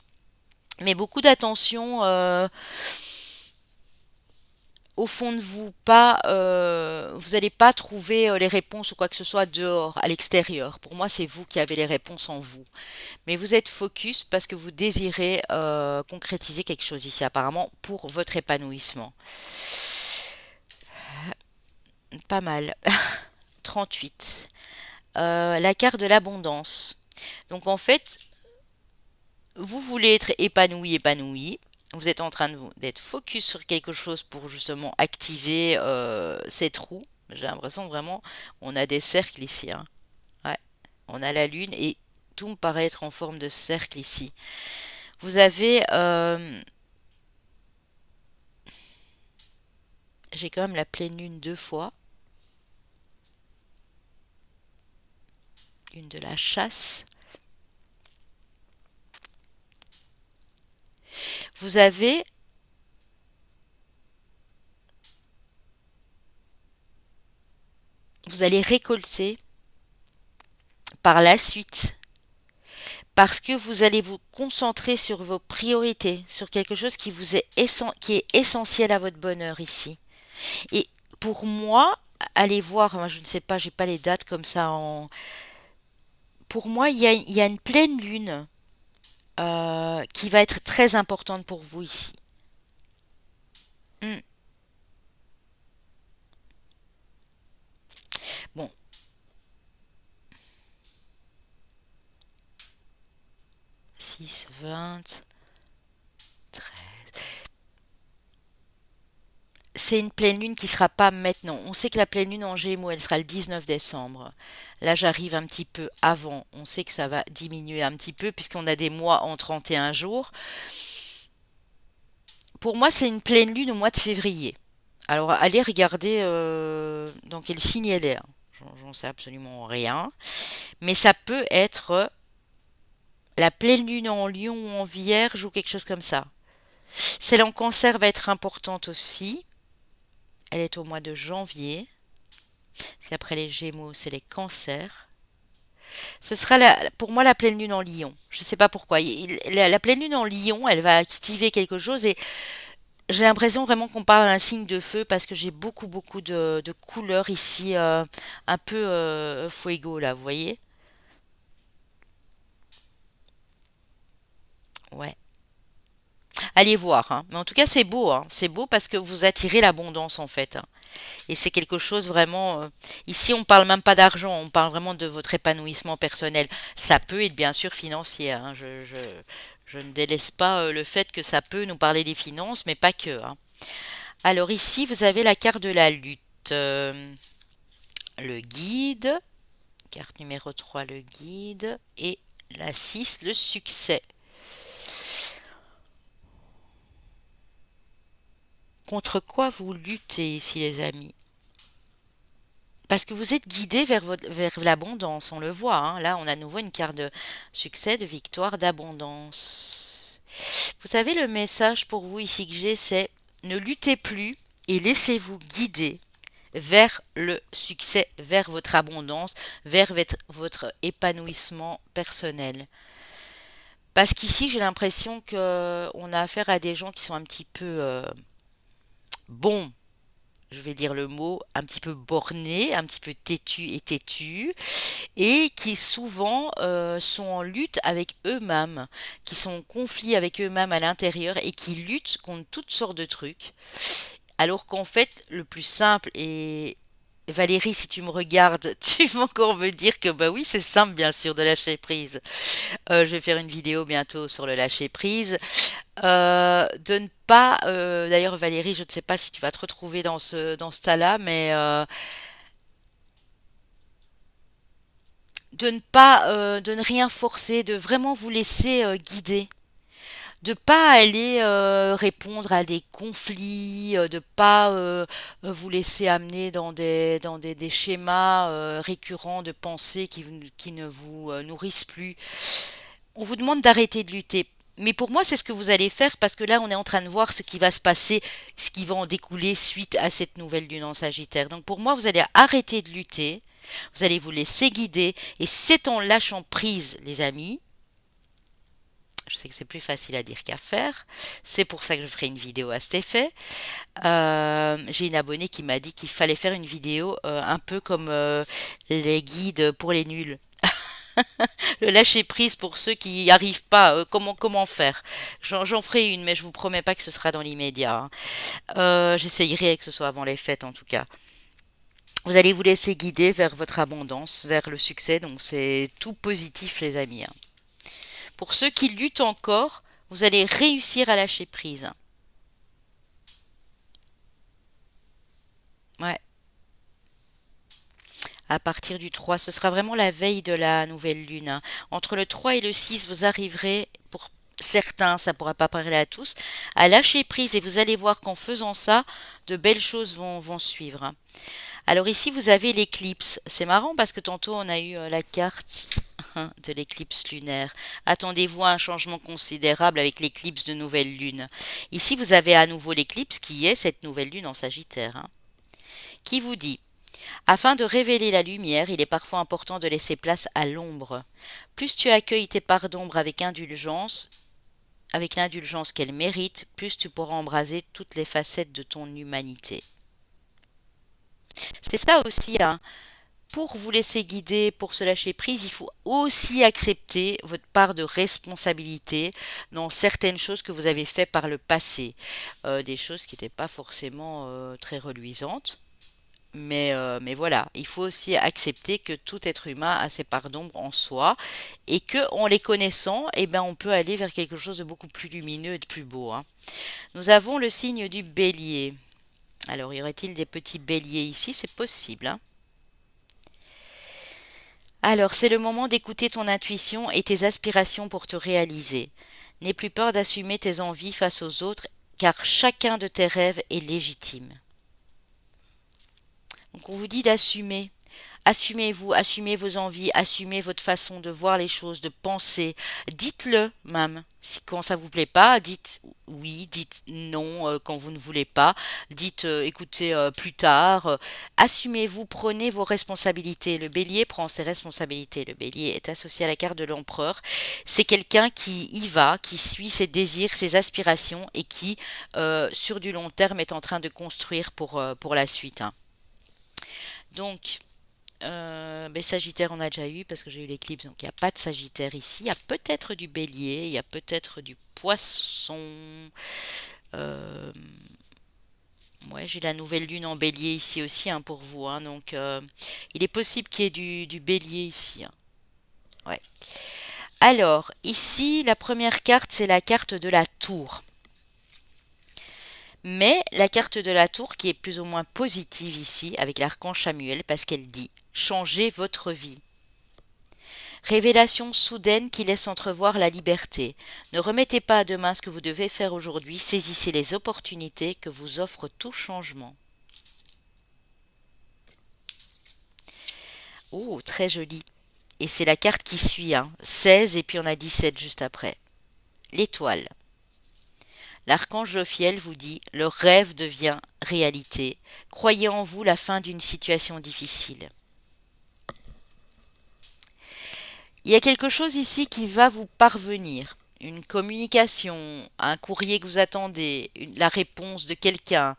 mais beaucoup d'attention au fond de vous, pas, vous n'allez pas trouver les réponses ou quoi que ce soit dehors, à l'extérieur. Pour moi, c'est vous qui avez les réponses en vous. Mais vous êtes focus parce que vous désirez concrétiser quelque chose ici, apparemment, pour votre épanouissement. Pas mal. 38. La carte de l'abondance. Donc en fait, vous voulez être épanoui, épanoui. Vous êtes en train d'être focus sur quelque chose pour justement activer cette roue. J'ai l'impression vraiment, on a des cercles ici, hein. Ouais, on a la lune et tout me paraît être en forme de cercle ici. Vous avez, j'ai quand même la pleine lune 2 fois, une de la chasse. Vous avez, vous allez récolter par la suite parce que vous allez vous concentrer sur vos priorités, sur quelque chose qui vous est qui est essentiel à votre bonheur ici. Et pour moi, allez voir, moi je ne sais pas, j'ai pas les dates comme ça en. Pour moi, il y a une pleine lune qui va être très importante pour vous ici. Hmm. Bon, 6, 20, 13. C'est une pleine lune qui sera pas maintenant. On sait que la pleine lune en Gémeaux, elle sera le 19 décembre. Là, j'arrive un petit peu avant. On sait que ça va diminuer un petit peu puisqu'on a des mois en 31 jours. Pour moi, c'est une pleine lune au mois de février. Alors, allez regarder dans quel signe elle est, hein. J'en sais absolument rien. Mais ça peut être la pleine lune en Lion ou en Vierge ou quelque chose comme ça. Celle en Cancer va être importante aussi. Elle est au mois de janvier. C'est après les Gémeaux, c'est les Cancers. Ce sera pour moi la pleine lune en Lion. Je ne sais pas pourquoi. La pleine lune en Lion, elle va activer quelque chose et j'ai l'impression vraiment qu'on parle d'un signe de feu parce que j'ai beaucoup de couleurs ici, un peu fuego là, vous voyez? Ouais. Allez voir, hein. Mais en tout cas, c'est beau, hein. C'est beau parce que vous attirez l'abondance en fait, hein. Et c'est quelque chose vraiment. Ici, on parle même pas d'argent, on parle vraiment de votre épanouissement personnel. Ça peut être bien sûr financier, hein. Je ne délaisse pas le fait que ça peut nous parler des finances, mais pas que, hein. Alors ici, vous avez la carte de la lutte. Le guide, carte numéro 3, le guide, et la 6, le succès. Contre quoi vous luttez ici, les amis? Parce que vous êtes guidé vers l'abondance, on le voit, hein. Là, on a à nouveau une carte de succès, de victoire, d'abondance. Vous savez, le message pour vous ici que j'ai, c'est ne luttez plus et laissez-vous guider vers le succès, vers votre abondance, vers votre épanouissement personnel. Parce qu'ici, j'ai l'impression que on a affaire à des gens qui sont un petit peu bons, je vais dire le mot, un petit peu bornés, un petit peu têtus, et qui souvent sont en lutte avec eux-mêmes, qui sont en conflit avec eux-mêmes à l'intérieur et qui luttent contre toutes sortes de trucs. Alors qu'en fait, le plus simple et Valérie, si tu me regardes, tu vas encore me dire que bah oui, c'est simple bien sûr de lâcher prise. Je vais faire une vidéo bientôt sur le lâcher prise. De ne pas, d'ailleurs Valérie, je ne sais pas si tu vas te retrouver dans ce tas-là, mais de ne pas, de ne rien forcer, de vraiment vous laisser guider. De pas aller répondre à des conflits, de pas vous laisser amener des schémas récurrents de pensée qui ne vous nourrissent plus. On vous demande d'arrêter de lutter. Mais pour moi, c'est ce que vous allez faire parce que là, on est en train de voir ce qui va se passer, ce qui va en découler suite à cette nouvelle lune en Sagittaire. Donc pour moi, vous allez arrêter de lutter, vous allez vous laisser guider et c'est en lâchant prise, les amis, Je sais que c'est plus facile à dire qu'à faire. C'est pour ça que je ferai une vidéo à cet effet. J'ai une abonnée qui m'a dit qu'il fallait faire une vidéo un peu comme les guides pour les nuls. Le lâcher prise pour ceux qui n'y arrivent pas. Comment faire? J'en ferai une, mais je vous promets pas que ce sera dans l'immédiat, hein. J'essayerai que ce soit avant les fêtes en tout cas. Vous allez vous laisser guider vers votre abondance, vers le succès. Donc c'est tout positif les amis, hein. Pour ceux qui luttent encore, vous allez réussir à lâcher prise. Ouais. À partir du 3, ce sera vraiment la veille de la nouvelle lune, hein. Entre le 3 et le 6, vous arriverez, pour certains, ça ne pourra pas parler à tous, à lâcher prise et vous allez voir qu'en faisant ça, de belles choses vont suivre, hein. Alors ici, vous avez l'éclipse. C'est marrant parce que tantôt, on a eu la carte de l'éclipse lunaire. Attendez-vous à un changement considérable avec l'éclipse de nouvelle lune. Ici, vous avez à nouveau l'éclipse qui est cette nouvelle lune en Sagittaire, hein, qui vous dit: afin de révéler la lumière, il est parfois important de laisser place à l'ombre. Plus tu accueilles tes parts d'ombre avec indulgence, avec l'indulgence qu'elles méritent, plus tu pourras embraser toutes les facettes de ton humanité. C'est ça aussi, hein. Pour vous laisser guider, pour se lâcher prise, il faut aussi accepter votre part de responsabilité dans certaines choses que vous avez faites par le passé. Des choses qui n'étaient pas forcément très reluisantes. Mais voilà, il faut aussi accepter que tout être humain a ses parts d'ombre en soi et que en les connaissant, eh ben, on peut aller vers quelque chose de beaucoup plus lumineux et de plus beau, hein. Nous avons le signe du bélier. Alors, y aurait-il des petits béliers ici? C'est possible, hein. Alors, c'est le moment d'écouter ton intuition et tes aspirations pour te réaliser. N'aie plus peur d'assumer tes envies face aux autres, car chacun de tes rêves est légitime. Donc, on vous dit d'assumer. Assumez-vous, assumez vos envies, assumez votre façon de voir les choses, de penser. Dites-le même. Si quand ça vous plaît pas, dites oui, dites non quand vous ne voulez pas, dites écoutez plus tard. Assumez-vous, prenez vos responsabilités. Le bélier prend ses responsabilités. Le bélier est associé à la carte de l'empereur. C'est quelqu'un qui y va, qui suit ses désirs, ses aspirations et qui, sur du long terme, est en train de construire pour la suite, hein. Donc, Sagittaire, on a déjà eu parce que j'ai eu l'éclipse, donc il n'y a pas de Sagittaire ici. Il y a peut-être du Bélier, il y a peut-être du Poisson. Euh, ouais, j'ai la nouvelle lune en Bélier ici aussi, hein, pour vous, hein, donc il est possible qu'il y ait du Bélier ici, hein. Ouais. Alors, ici, la première carte, c'est la carte de la tour. Mais la carte de la tour qui est plus ou moins positive ici avec l'archange Samuel parce qu'elle dit: changez votre vie. Révélation soudaine qui laisse entrevoir la liberté. Ne remettez pas à demain ce que vous devez faire aujourd'hui, saisissez les opportunités que vous offre tout changement. Oh, très joli. Et c'est la carte qui suit, hein. 16 et puis on a 17 juste après. L'étoile. L'archange Jophiel vous dit: le rêve devient réalité. Croyez en vous la fin d'une situation difficile. Il y a quelque chose ici qui va vous parvenir. Une communication, un courrier que vous attendez, la réponse de quelqu'un,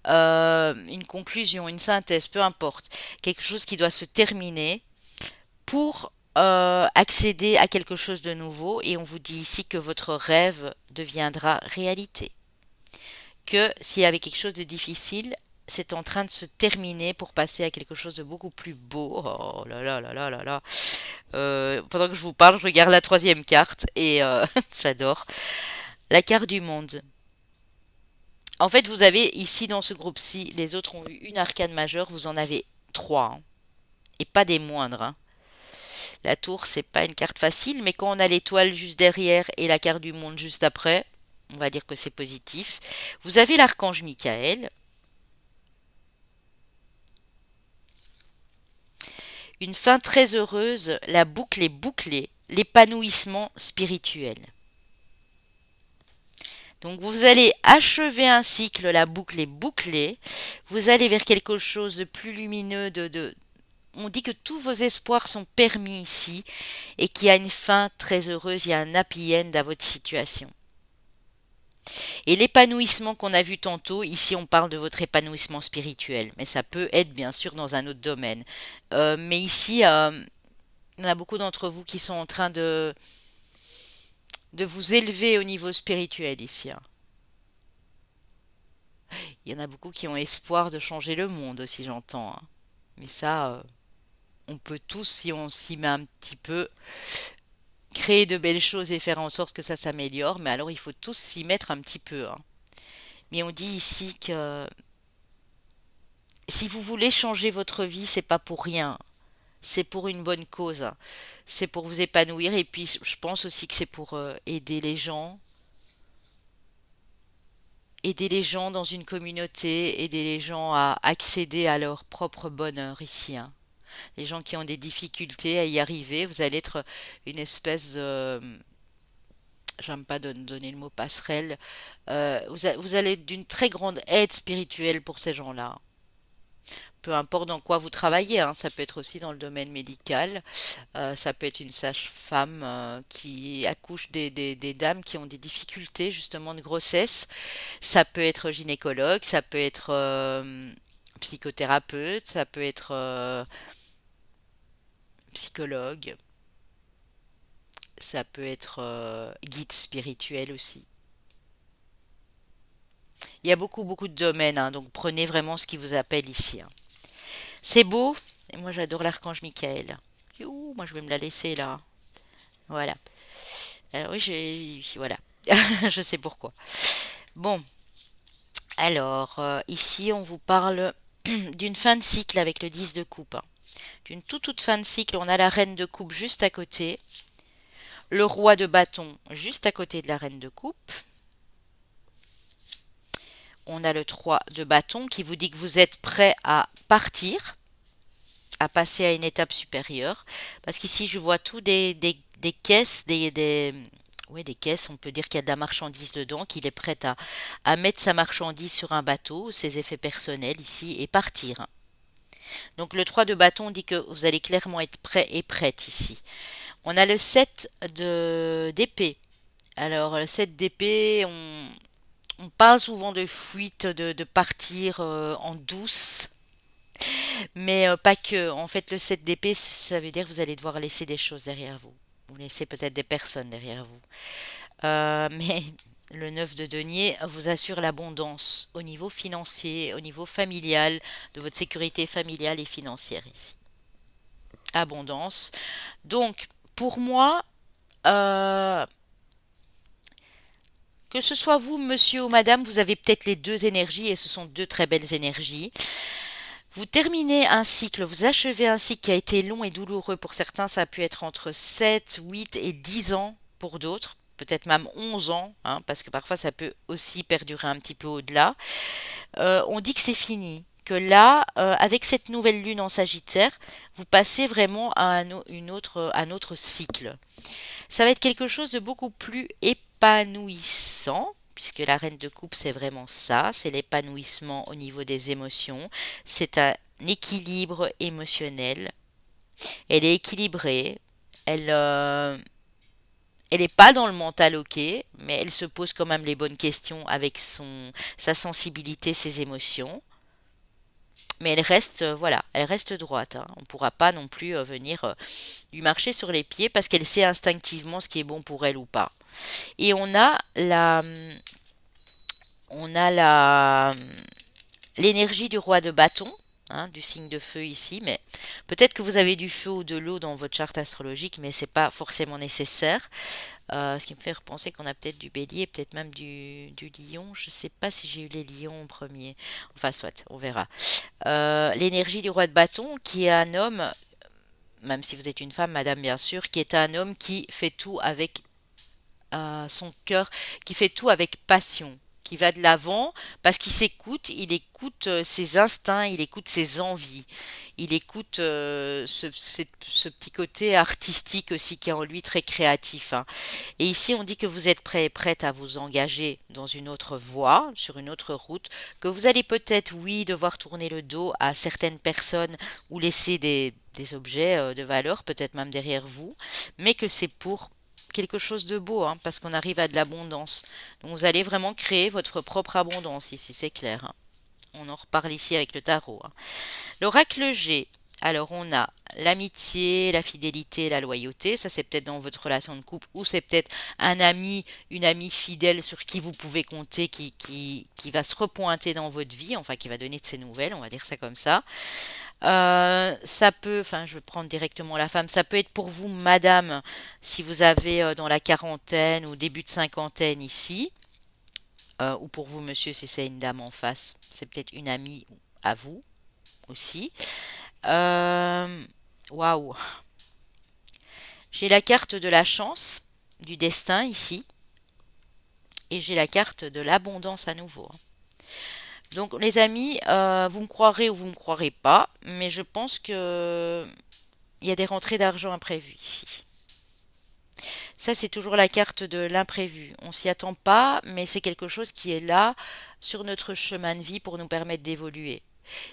une conclusion, une synthèse, peu importe. Quelque chose qui doit se terminer pour accéder à quelque chose de nouveau. Et on vous dit ici que votre rêve deviendra réalité. Que s'il y avait quelque chose de difficile, c'est en train de se terminer pour passer à quelque chose de beaucoup plus beau. Oh là là là là là là. Pendant que je vous parle, je regarde la troisième carte et j'adore. La carte du monde. En fait, vous avez ici dans ce groupe-ci, les autres ont eu une arcane majeure, vous en avez trois, hein, et pas des moindres, hein. La tour, c'est pas une carte facile, mais quand on a l'étoile juste derrière et la carte du monde juste après, on va dire que c'est positif. Vous avez l'archange Michael. Une fin très heureuse, la boucle est bouclée, l'épanouissement spirituel. Donc vous allez achever un cycle, la boucle est bouclée, vous allez vers quelque chose de plus lumineux, on dit que tous vos espoirs sont permis ici et qu'il y a une fin très heureuse, il y a un happy end à votre situation. Et l'épanouissement qu'on a vu tantôt, ici on parle de votre épanouissement spirituel, mais ça peut être bien sûr dans un autre domaine. Mais ici, il y en a beaucoup d'entre vous qui sont en train de vous élever au niveau spirituel ici, hein. Il y en a beaucoup qui ont espoir de changer le monde aussi, j'entends, hein. Mais ça, on peut tous, si on s'y met un petit peu, créer de belles choses et faire en sorte que ça s'améliore. Mais alors, il faut tous s'y mettre un petit peu, hein. Mais on dit ici que si vous voulez changer votre vie, c'est pas pour rien. C'est pour une bonne cause. C'est pour vous épanouir. Et puis, je pense aussi que c'est pour aider les gens. Aider les gens dans une communauté, aider les gens à accéder à leur propre bonheur ici, hein. Les gens qui ont des difficultés à y arriver, vous allez être une espèce de... J'aime pas donner le mot passerelle. Vous allez être d'une très grande aide spirituelle pour ces gens-là. Peu importe dans quoi vous travaillez, hein, ça peut être aussi dans le domaine médical, ça peut être une sage-femme qui accouche des dames qui ont des difficultés justement de grossesse, ça peut être gynécologue, ça peut être psychothérapeute, ça peut être psychologue, ça peut être guide spirituel aussi. Il y a beaucoup beaucoup de domaines, hein, donc prenez vraiment ce qui vous appelle ici, hein. C'est beau, et moi j'adore l'archange Michael. Youhou, moi je vais me la laisser là. Voilà. Alors oui, voilà. Je sais pourquoi. Bon, alors ici on vous parle d'une fin de cycle avec le 10 de coupe, hein. D'une toute fin de cycle, on a la reine de coupe juste à côté, le roi de bâton juste à côté de la reine de coupe. On a le 3 de bâton qui vous dit que vous êtes prêt à partir, à passer à une étape supérieure. Parce qu'ici, je vois tout des caisses, ouais, des caisses, on peut dire qu'il y a de la marchandise dedans, qu'il est prêt à mettre sa marchandise sur un bateau, ses effets personnels ici, et partir. Donc le 3 de bâton dit que vous allez clairement être prêt et prête ici. On a le 7 d'épée. Alors le 7 d'épée, on parle souvent de fuite, de partir en douce. Mais pas que. En fait, le 7 d'épée, ça veut dire que vous allez devoir laisser des choses derrière vous. Vous laissez peut-être des personnes derrière vous. Mais le 9 de denier vous assure l'abondance au niveau financier, au niveau familial, de votre sécurité familiale et financière ici. Abondance. Donc, pour moi, euh, que ce soit vous, monsieur ou madame, vous avez peut-être les deux énergies et ce sont deux très belles énergies. Vous terminez un cycle, vous achevez un cycle qui a été long et douloureux pour certains, ça a pu être entre 7, 8 et 10 ans pour d'autres, peut-être même 11 ans, hein, parce que parfois ça peut aussi perdurer un petit peu au-delà. On dit que c'est fini, que là, avec cette nouvelle lune en Sagittaire, vous passez vraiment à un autre cycle. Ça va être quelque chose de beaucoup plus épanouissant, puisque la reine de coupe, c'est vraiment ça, c'est l'épanouissement au niveau des émotions, c'est un équilibre émotionnel. Elle est équilibrée, elle n'est pas dans le mental ok, mais elle se pose quand même les bonnes questions avec sa sensibilité, ses émotions. Mais elle reste, voilà, elle reste droite, hein. On ne pourra pas non plus venir lui marcher sur les pieds parce qu'elle sait instinctivement ce qui est bon pour elle ou pas. Et on a l'énergie du roi de bâton, hein, du signe de feu ici, mais peut-être que vous avez du feu ou de l'eau dans votre charte astrologique, mais c'est pas forcément nécessaire. Ce qui me fait repenser qu'on a peut-être du bélier, peut-être même du lion. Je sais pas si j'ai eu les lions en premier. Enfin, soit, on verra. L'énergie du roi de bâton, qui est un homme, même si vous êtes une femme, madame, bien sûr, qui est un homme qui fait tout avec son cœur, qui fait tout avec passion. qui va de l'avant parce qu'il s'écoute, il écoute ses instincts, il écoute ses envies, il écoute ce petit côté artistique aussi qui est en lui très créatif, hein. Et ici, on dit que vous êtes prêt et prête à vous engager dans une autre voie, sur une autre route, que vous allez peut-être, oui, devoir tourner le dos à certaines personnes ou laisser des objets de valeur, peut-être même derrière vous, mais que c'est pour quelque chose de beau, hein, parce qu'on arrive à de l'abondance. Donc vous allez vraiment créer votre propre abondance ici, c'est clair, hein. On en reparle ici avec le tarot, hein. L'oracle G. Alors on a l'amitié, la fidélité, la loyauté. Ça c'est peut-être dans votre relation de couple ou c'est peut-être un ami, une amie fidèle sur qui vous pouvez compter, qui va se repointer dans votre vie, enfin qui va donner de ses nouvelles, on va dire ça comme ça. Ça peut, enfin je vais prendre directement la femme, ça peut être pour vous madame si vous avez dans la quarantaine ou début de cinquantaine ici, ou pour vous monsieur si c'est une dame en face, c'est peut-être une amie à vous aussi. Euh, Waouh. J'ai la carte de la chance, du destin ici, et j'ai la carte de l'abondance à nouveau. Donc les amis, vous me croirez ou vous me croirez pas, mais je pense que il y a des rentrées d'argent imprévues ici. Ça, c'est toujours la carte de l'imprévu. On s'y attend pas, mais c'est quelque chose qui est là sur notre chemin de vie pour nous permettre d'évoluer.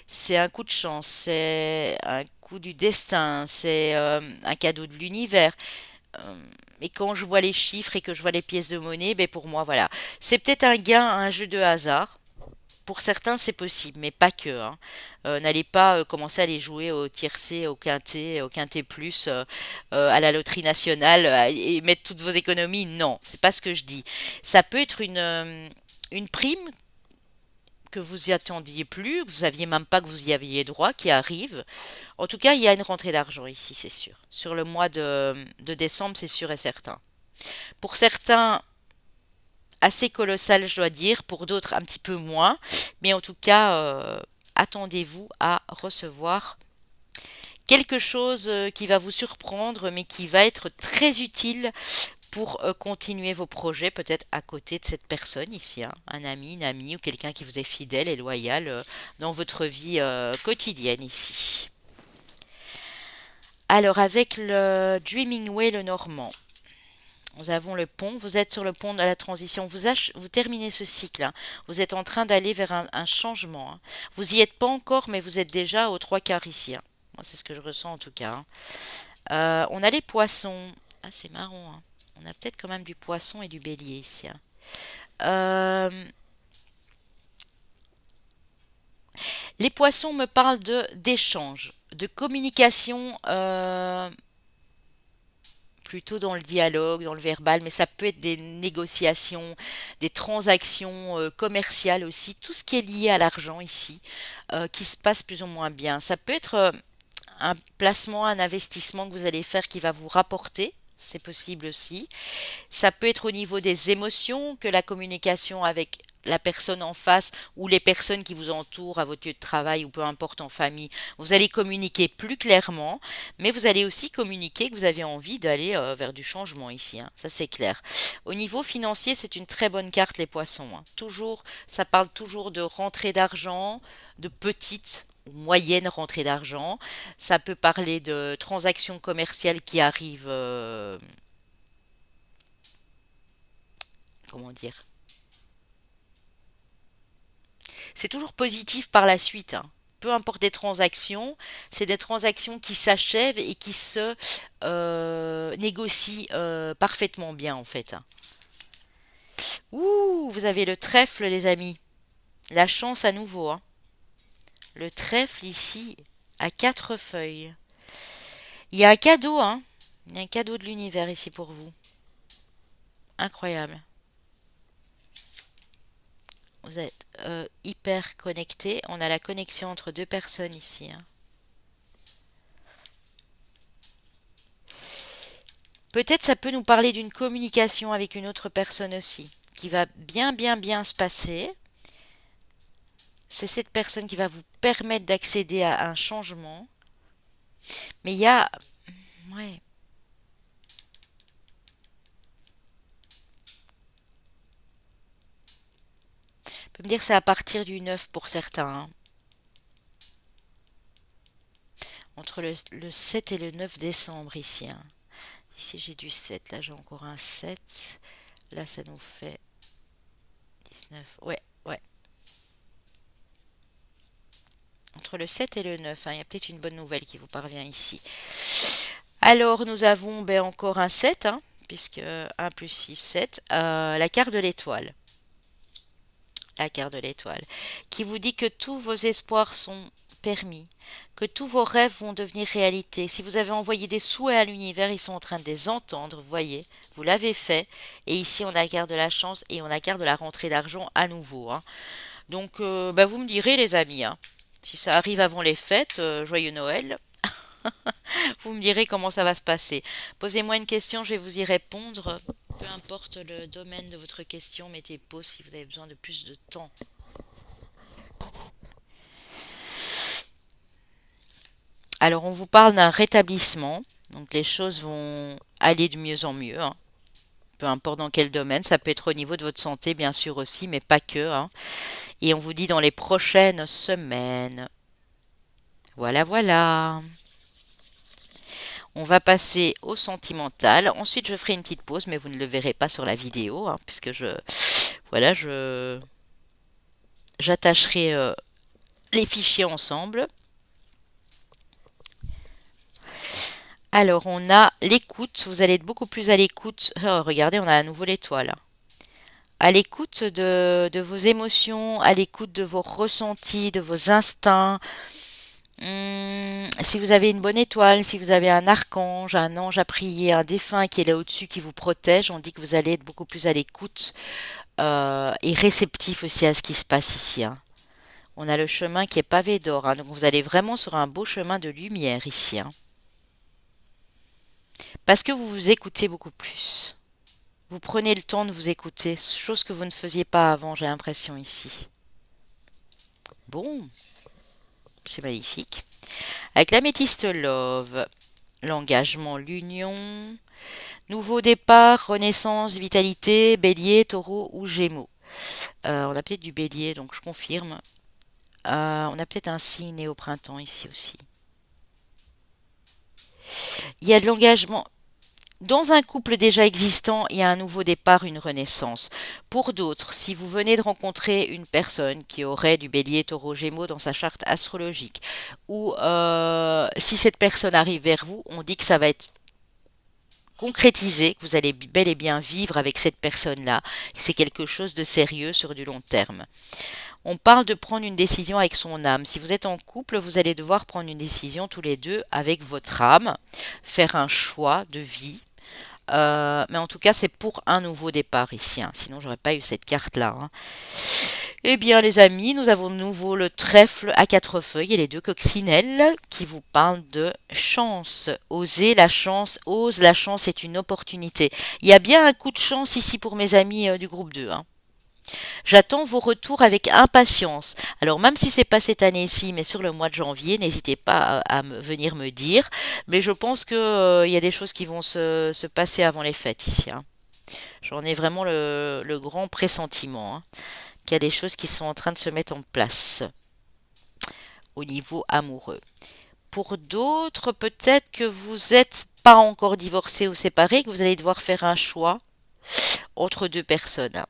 C'est un coup de chance, c'est un coup du destin, c'est un cadeau de l'univers. Euh, et quand je vois les chiffres et que je vois les pièces de monnaie, ben pour moi, voilà. C'est peut-être un gain, un jeu de hasard. Pour certains, c'est possible, mais pas que, hein. N'allez pas commencer à les jouer au tiercé, au quintet plus, à la loterie nationale et mettre toutes vos économies. Non, c'est pas ce que je dis. Ça peut être une prime que vous y attendiez plus, que vous saviez même pas que vous y aviez droit, qui arrive. En tout cas, il y a une rentrée d'argent ici, c'est sûr. Sur le mois de décembre, c'est sûr et certain. Pour certains, assez colossal, je dois dire, pour d'autres un petit peu moins, mais en tout cas, attendez-vous à recevoir quelque chose qui va vous surprendre, mais qui va être très utile pour continuer vos projets, peut-être à côté de cette personne ici, hein, un ami, une amie ou quelqu'un qui vous est fidèle et loyal dans votre vie quotidienne ici. Alors avec le Dreaming Way le Normand, nous avons le pont, vous êtes sur le pont de la transition, vous terminez ce cycle, hein. Vous êtes en train d'aller vers un changement, hein. Vous y êtes pas encore, mais vous êtes déjà aux trois quarts ici, hein. Moi, c'est ce que je ressens en tout cas, hein. On a les poissons. Ah, c'est marrant, hein. On a peut-être quand même du poisson et du bélier ici, hein. Euh, les poissons me parlent de d'échange, de communication. Plutôt dans le dialogue, dans le verbal, mais ça peut être des négociations, des transactions commerciales aussi, tout ce qui est lié à l'argent ici, qui se passe plus ou moins bien. Ça peut être un placement, un investissement que vous allez faire qui va vous rapporter. C'est possible aussi. Ça peut être au niveau des émotions, que la communication avec la personne en face ou les personnes qui vous entourent à votre lieu de travail ou peu importe en famille, vous allez communiquer plus clairement, mais vous allez aussi communiquer que vous avez envie d'aller vers du changement ici, hein. Ça c'est clair. Au niveau financier, c'est une très bonne carte les poissons, hein. Toujours, ça parle toujours de rentrée d'argent, de petites ou moyennes rentrées d'argent. Ça peut parler de transactions commerciales qui arrivent, comment dire, c'est toujours positif par la suite, hein. Peu importe les transactions, c'est des transactions qui s'achèvent et qui se négocient parfaitement bien en fait, hein. Ouh, vous avez le trèfle les amis. La chance à nouveau, hein. Le trèfle ici à quatre feuilles. Il y a un cadeau, hein. Il y a un cadeau de l'univers ici pour vous. Incroyable. Vous êtes hyper connecté. On a la connexion entre deux personnes ici, hein. Peut-être ça peut nous parler d'une communication avec une autre personne aussi, qui va bien bien bien se passer. C'est cette personne qui va vous permettre d'accéder à un changement. Mais il y a... Ouais. peut me dire c'est à partir du 9 pour certains, hein. Entre le 7 et le 9 décembre ici, hein. Ici j'ai du 7, là j'ai encore un 7. Là ça nous fait 19. Ouais, ouais. Entre le 7 et le 9, hein, il y a peut-être une bonne nouvelle qui vous parvient ici. Alors nous avons ben, encore un 7, hein, puisque 1 plus 6, 7. La carte de l'étoile. La carte de l'étoile. Qui vous dit que tous vos espoirs sont permis, que tous vos rêves vont devenir réalité. Si vous avez envoyé des souhaits à l'univers, ils sont en train de les entendre, vous voyez, vous l'avez fait. Et ici, on a la carte de la chance et on a la carte de la rentrée d'argent à nouveau, hein. Donc, bah, vous me direz, les amis, hein, si ça arrive avant les fêtes, joyeux Noël, vous me direz comment ça va se passer. Posez-moi une question, je vais vous y répondre. Peu importe le domaine de votre question, mettez pause si vous avez besoin de plus de temps. Alors, on vous parle d'un rétablissement. Donc, les choses vont aller de mieux en mieux, hein. Peu importe dans quel domaine. Ça peut être au niveau de votre santé, bien sûr aussi, mais pas que, hein. Et on vous dit dans les prochaines semaines. Voilà, voilà. On va passer au sentimental. Ensuite, je ferai une petite pause, mais vous ne le verrez pas sur la vidéo, hein, puisque voilà, j'attacherai les fichiers ensemble. Alors, on a l'écoute. Vous allez être beaucoup plus à l'écoute. Oh, regardez, on a à nouveau l'étoile. À l'écoute de vos émotions, à l'écoute de vos ressentis, de vos instincts. Si vous avez une bonne étoile, si vous avez un archange, un ange à prier, un défunt qui est là au-dessus qui vous protège, on dit que vous allez être beaucoup plus à l'écoute et réceptif aussi à ce qui se passe ici, hein. On a le chemin qui est pavé d'or, hein, donc vous allez vraiment sur un beau chemin de lumière ici, hein. Parce que vous vous écoutez beaucoup plus. Vous prenez le temps de vous écouter, chose que vous ne faisiez pas avant, j'ai l'impression ici. Bon, c'est magnifique. Avec l'améthyste love, l'engagement, l'union, nouveau départ, renaissance, vitalité, bélier, taureau ou gémeaux. On a peut-être du bélier, donc je confirme. On a peut-être un signe né au printemps ici aussi. Il y a de l'engagement. Dans un couple déjà existant, il y a un nouveau départ, une renaissance. Pour d'autres, si vous venez de rencontrer une personne qui aurait du bélier, taureau, gémeaux dans sa charte astrologique, ou si cette personne arrive vers vous, on dit que ça va être concrétisé, que vous allez bel et bien vivre avec cette personne-là. C'est quelque chose de sérieux sur du long terme. On parle de prendre une décision avec son âme. Si vous êtes en couple, vous allez devoir prendre une décision tous les deux avec votre âme, faire un choix de vie. Mais en tout cas, c'est pour un nouveau départ ici, hein. Sinon, j'aurais pas eu cette carte-là, hein. Eh bien, les amis, nous avons de nouveau le trèfle à quatre feuilles et les deux coccinelles qui vous parlent de chance. Osez la chance, ose la chance est une opportunité. Il y a bien un coup de chance ici pour mes amis du groupe 2, hein. J'attends vos retours avec impatience. Alors même si c'est pas cette année-ci, mais sur le mois de janvier, n'hésitez pas venir me dire. Mais je pense que il y a des choses qui vont se passer avant les fêtes ici, hein. J'en ai vraiment le grand pressentiment, hein, qu'il y a des choses qui sont en train de se mettre en place au niveau amoureux. Pour d'autres, peut-être que vous n'êtes pas encore divorcé ou séparé, que vous allez devoir faire un choix entre deux personnes, hein.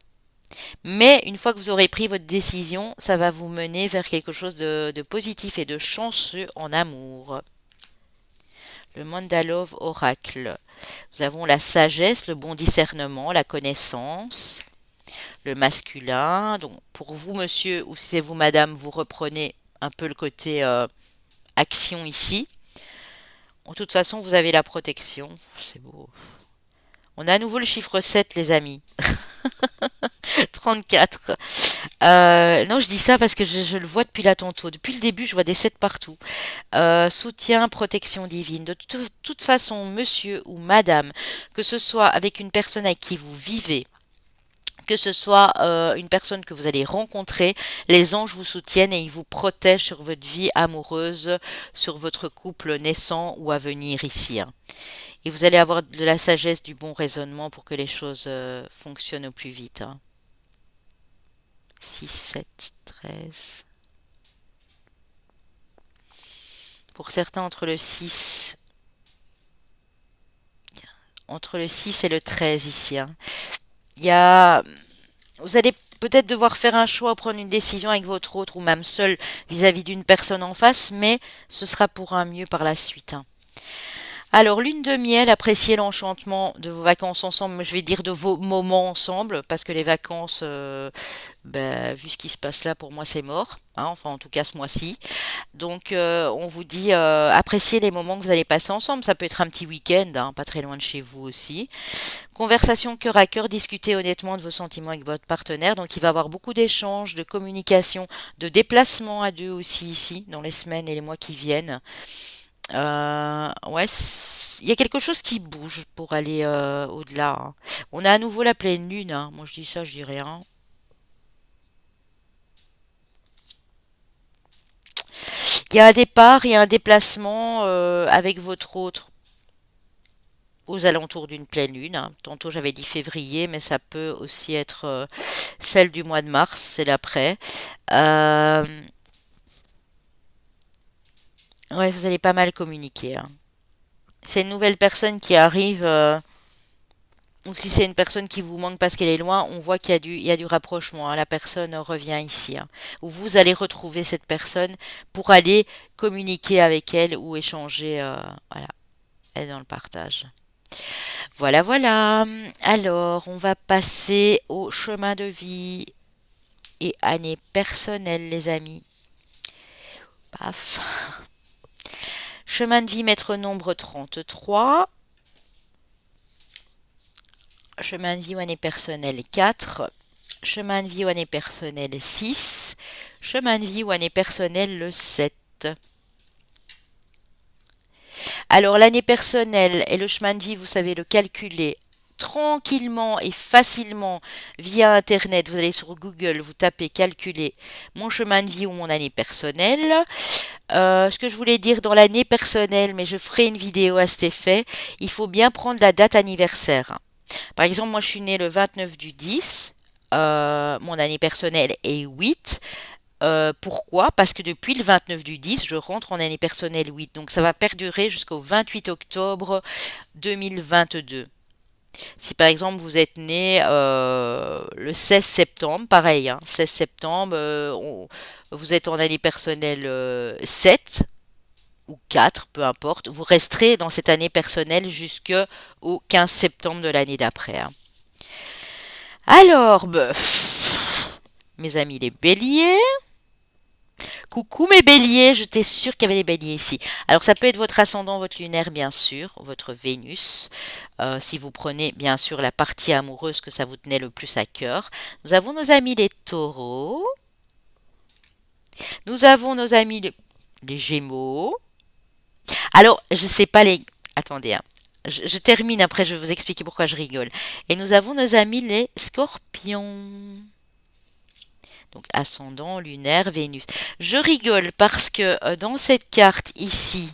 Mais une fois que vous aurez pris votre décision, ça va vous mener vers quelque chose de positif et de chanceux en amour. Le Mandalove Oracle. Nous avons la sagesse, le bon discernement, la connaissance, le masculin. Donc pour vous, monsieur, ou si c'est vous, madame, vous reprenez un peu le côté action ici. De toute façon, vous avez la protection. C'est beau. On a à nouveau le chiffre 7, les amis. 34. Non, je dis ça parce que je le vois depuis là tantôt. Depuis le début, je vois des 7 partout. Soutien, protection divine. De toute façon, monsieur ou madame, que ce soit avec une personne avec qui vous vivez, que ce soit une personne que vous allez rencontrer, les anges vous soutiennent et ils vous protègent sur votre vie amoureuse, sur votre couple naissant ou à venir ici, hein. Et vous allez avoir de la sagesse, du bon raisonnement pour que les choses fonctionnent au plus vite, hein. 6, 7, 13. Pour certains, entre le 6 et le 13 ici, hein. Il y a, vous allez peut-être devoir faire un choix, prendre une décision avec votre autre ou même seul vis-à-vis d'une personne en face, mais ce sera pour un mieux par la suite, hein. Alors, lune de miel, appréciez l'enchantement de vos vacances ensemble, mais je vais dire de vos moments ensemble, parce que les vacances, ben, vu ce qui se passe là, pour moi, c'est mort, hein, enfin, en tout cas, ce mois-ci. Donc, on vous dit, appréciez les moments que vous allez passer ensemble. Ça peut être un petit week-end, hein, pas très loin de chez vous aussi. Conversation cœur à cœur, discutez honnêtement de vos sentiments avec votre partenaire. Donc, il va y avoir beaucoup d'échanges, de communication, de déplacements à deux aussi ici, dans les semaines et les mois qui viennent. Ouais, il y a quelque chose qui bouge pour aller au-delà, hein. On a à nouveau la pleine lune, hein. Moi, je dis ça, je dis rien. Il y a un départ, il y a un déplacement avec votre autre aux alentours d'une pleine lune, hein. Tantôt j'avais dit février, mais ça peut aussi être celle du mois de mars, c'est l'après. Euh, ouais, vous allez pas mal communiquer, hein. C'est une nouvelle personne qui arrive, ou si c'est une personne qui vous manque parce qu'elle est loin, on voit il y a du rapprochement, hein. La personne revient ici, hein. Ou vous allez retrouver cette personne pour aller communiquer avec elle ou échanger, voilà, elle est dans le partage. Voilà, voilà. Alors, on va passer au chemin de vie et année personnelle, les amis. Paf. Chemin de vie, maître nombre 33. Chemin de vie ou année personnelle 4. Chemin de vie ou année personnelle 6. Chemin de vie ou année personnelle le 7. Alors, l'année personnelle et le chemin de vie, vous savez le calculer tranquillement et facilement via Internet. Vous allez sur Google, vous tapez calculer mon chemin de vie ou mon année personnelle. Ce que je voulais dire dans l'année personnelle, mais je ferai une vidéo à cet effet, il faut bien prendre la date anniversaire. Par exemple, moi je suis née le 29 du 10, mon année personnelle est 8. Pourquoi? Parce que depuis le 29 du 10, je rentre en année personnelle 8. Donc ça va perdurer jusqu'au 28 octobre 2022. Si par exemple vous êtes né le 16 septembre, pareil, hein, 16 septembre, vous êtes en année personnelle 7 ou 4, peu importe, vous resterez dans cette année personnelle jusqu'au 15 septembre de l'année d'après, hein. Alors, mes amis les béliers, coucou mes béliers, j'étais sûre qu'il y avait des béliers ici. Alors ça peut être votre ascendant, votre lunaire bien sûr, votre Vénus, si vous prenez bien sûr la partie amoureuse que ça vous tenait le plus à cœur. Nous avons nos amis les taureaux, nous avons nos amis les gémeaux. Alors je sais pas les... Attendez, hein. Je termine, après je vais vous expliquer pourquoi je rigole. Et nous avons nos amis les scorpions. Donc ascendant, lunaire, Vénus. Je rigole parce que dans cette carte ici,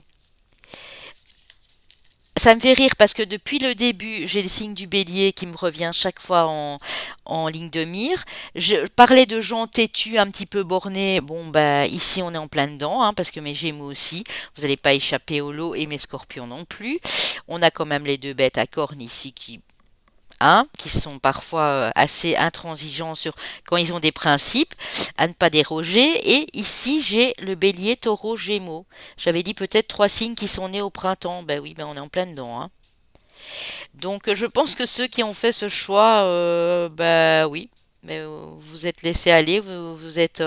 ça me fait rire parce que depuis le début, j'ai le signe du bélier qui me revient chaque fois en ligne de mire. Je parlais de gens têtus, un petit peu bornés. Bon, bah ici on est en plein dedans, hein, parce que mes gémeaux aussi, vous n'allez pas échapper au lot et mes scorpions non plus. On a quand même les deux bêtes à cornes ici qui sont parfois assez intransigeants sur quand ils ont des principes, à ne pas déroger. Et ici, j'ai le bélier, taureau, gémeaux. J'avais dit peut-être trois signes qui sont nés au printemps. Ben oui, ben on est en plein dedans, hein. Donc je pense que ceux qui ont fait ce choix, bah oui, mais vous êtes laissés aller, vous êtes,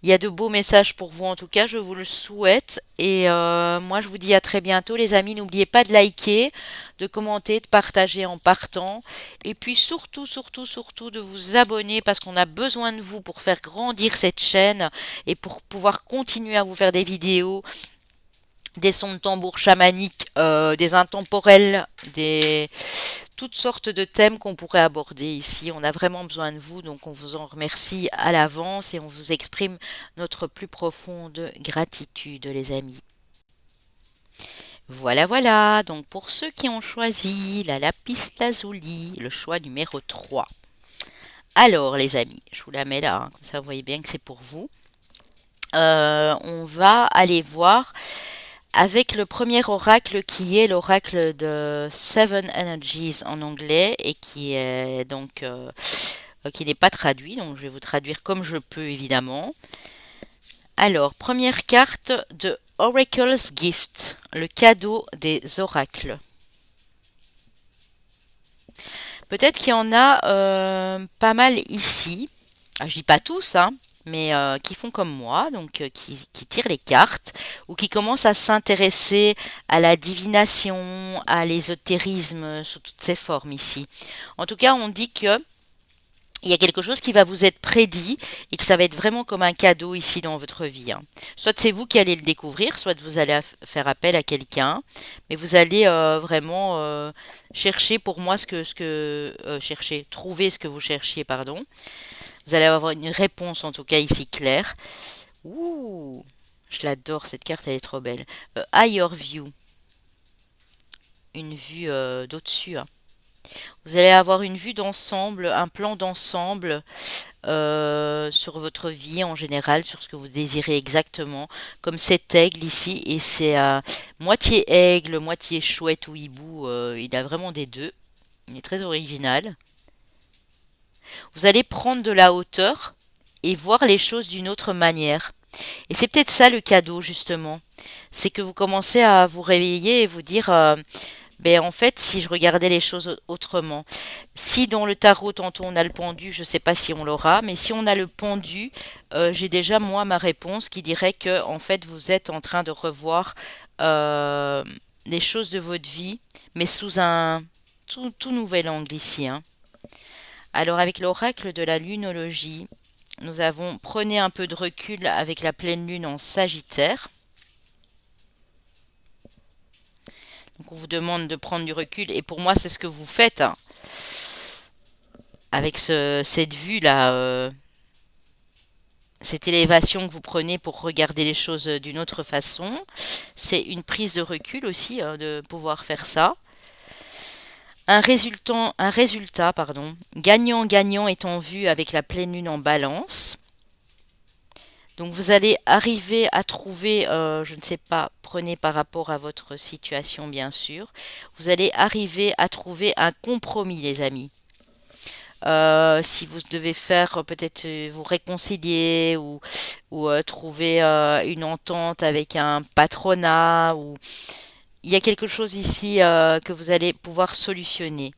il y a de beaux messages pour vous en tout cas, je vous le souhaite. Et moi je vous dis à très bientôt les amis, n'oubliez pas de liker, de commenter, de partager en partant. Et puis surtout, surtout, surtout de vous abonner parce qu'on a besoin de vous pour faire grandir cette chaîne et pour pouvoir continuer à vous faire des vidéos, des sons de tambour chamaniques, des intemporels, toutes sortes de thèmes qu'on pourrait aborder ici. On a vraiment besoin de vous, donc on vous en remercie à l'avance et on vous exprime notre plus profonde gratitude, les amis. Voilà, voilà. Donc pour ceux qui ont choisi la lapis lazuli, le choix numéro 3. Alors, les amis, je vous la mets là, hein, comme ça vous voyez bien que c'est pour vous. On va aller voir avec le premier oracle qui est l'oracle de Seven Energies en anglais et qui est donc qui n'est pas traduit, donc je vais vous traduire comme je peux évidemment. Alors, première carte de Oracle's Gift, le cadeau des oracles. Peut-être qu'il y en a pas mal ici. Ah, je dis pas tous, hein, mais qui font comme moi, donc qui tirent les cartes ou qui commencent à s'intéresser à la divination, à l'ésotérisme sous toutes ses formes ici. En tout cas, on dit que il y a quelque chose qui va vous être prédit et que ça va être vraiment comme un cadeau ici dans votre vie, hein. Soit c'est vous qui allez le découvrir, soit vous allez faire appel à quelqu'un, mais vous allez vraiment chercher pour moi chercher, trouver ce que vous cherchiez, pardon. Vous allez avoir une réponse en tout cas ici claire. Ouh, je l'adore cette carte, elle est trop belle. Higher view, une vue d'au-dessus, hein. Vous allez avoir une vue d'ensemble, un plan d'ensemble sur votre vie en général, sur ce que vous désirez exactement, comme cet aigle ici, et c'est moitié aigle, moitié chouette ou hibou, il a vraiment des deux, il est très original. Vous allez prendre de la hauteur et voir les choses d'une autre manière. Et c'est peut-être ça le cadeau justement, c'est que vous commencez à vous réveiller et vous dire ben en fait, si je regardais les choses autrement, si dans le tarot, tantôt on a le pendu, je ne sais pas si on l'aura, mais si on a le pendu, j'ai déjà moi ma réponse qui dirait que en fait vous êtes en train de revoir euh, les choses de votre vie, mais sous un tout nouvel angle ici, hein. Alors avec l'oracle de la lunologie, nous avons prenez un peu de recul avec la pleine lune en Sagittaire. Donc on vous demande de prendre du recul et pour moi c'est ce que vous faites, hein, avec cette vue-là, cette élévation que vous prenez pour regarder les choses d'une autre façon. C'est une prise de recul aussi, hein, de pouvoir faire ça. Un résultat, pardon, gagnant-gagnant est en vue avec la pleine lune en balance. Donc vous allez arriver à trouver, je ne sais pas, prenez par rapport à votre situation bien sûr, vous allez arriver à trouver un compromis les amis. Si vous devez faire peut-être vous réconcilier ou trouver une entente avec un patronat ou il y a quelque chose ici que vous allez pouvoir solutionner.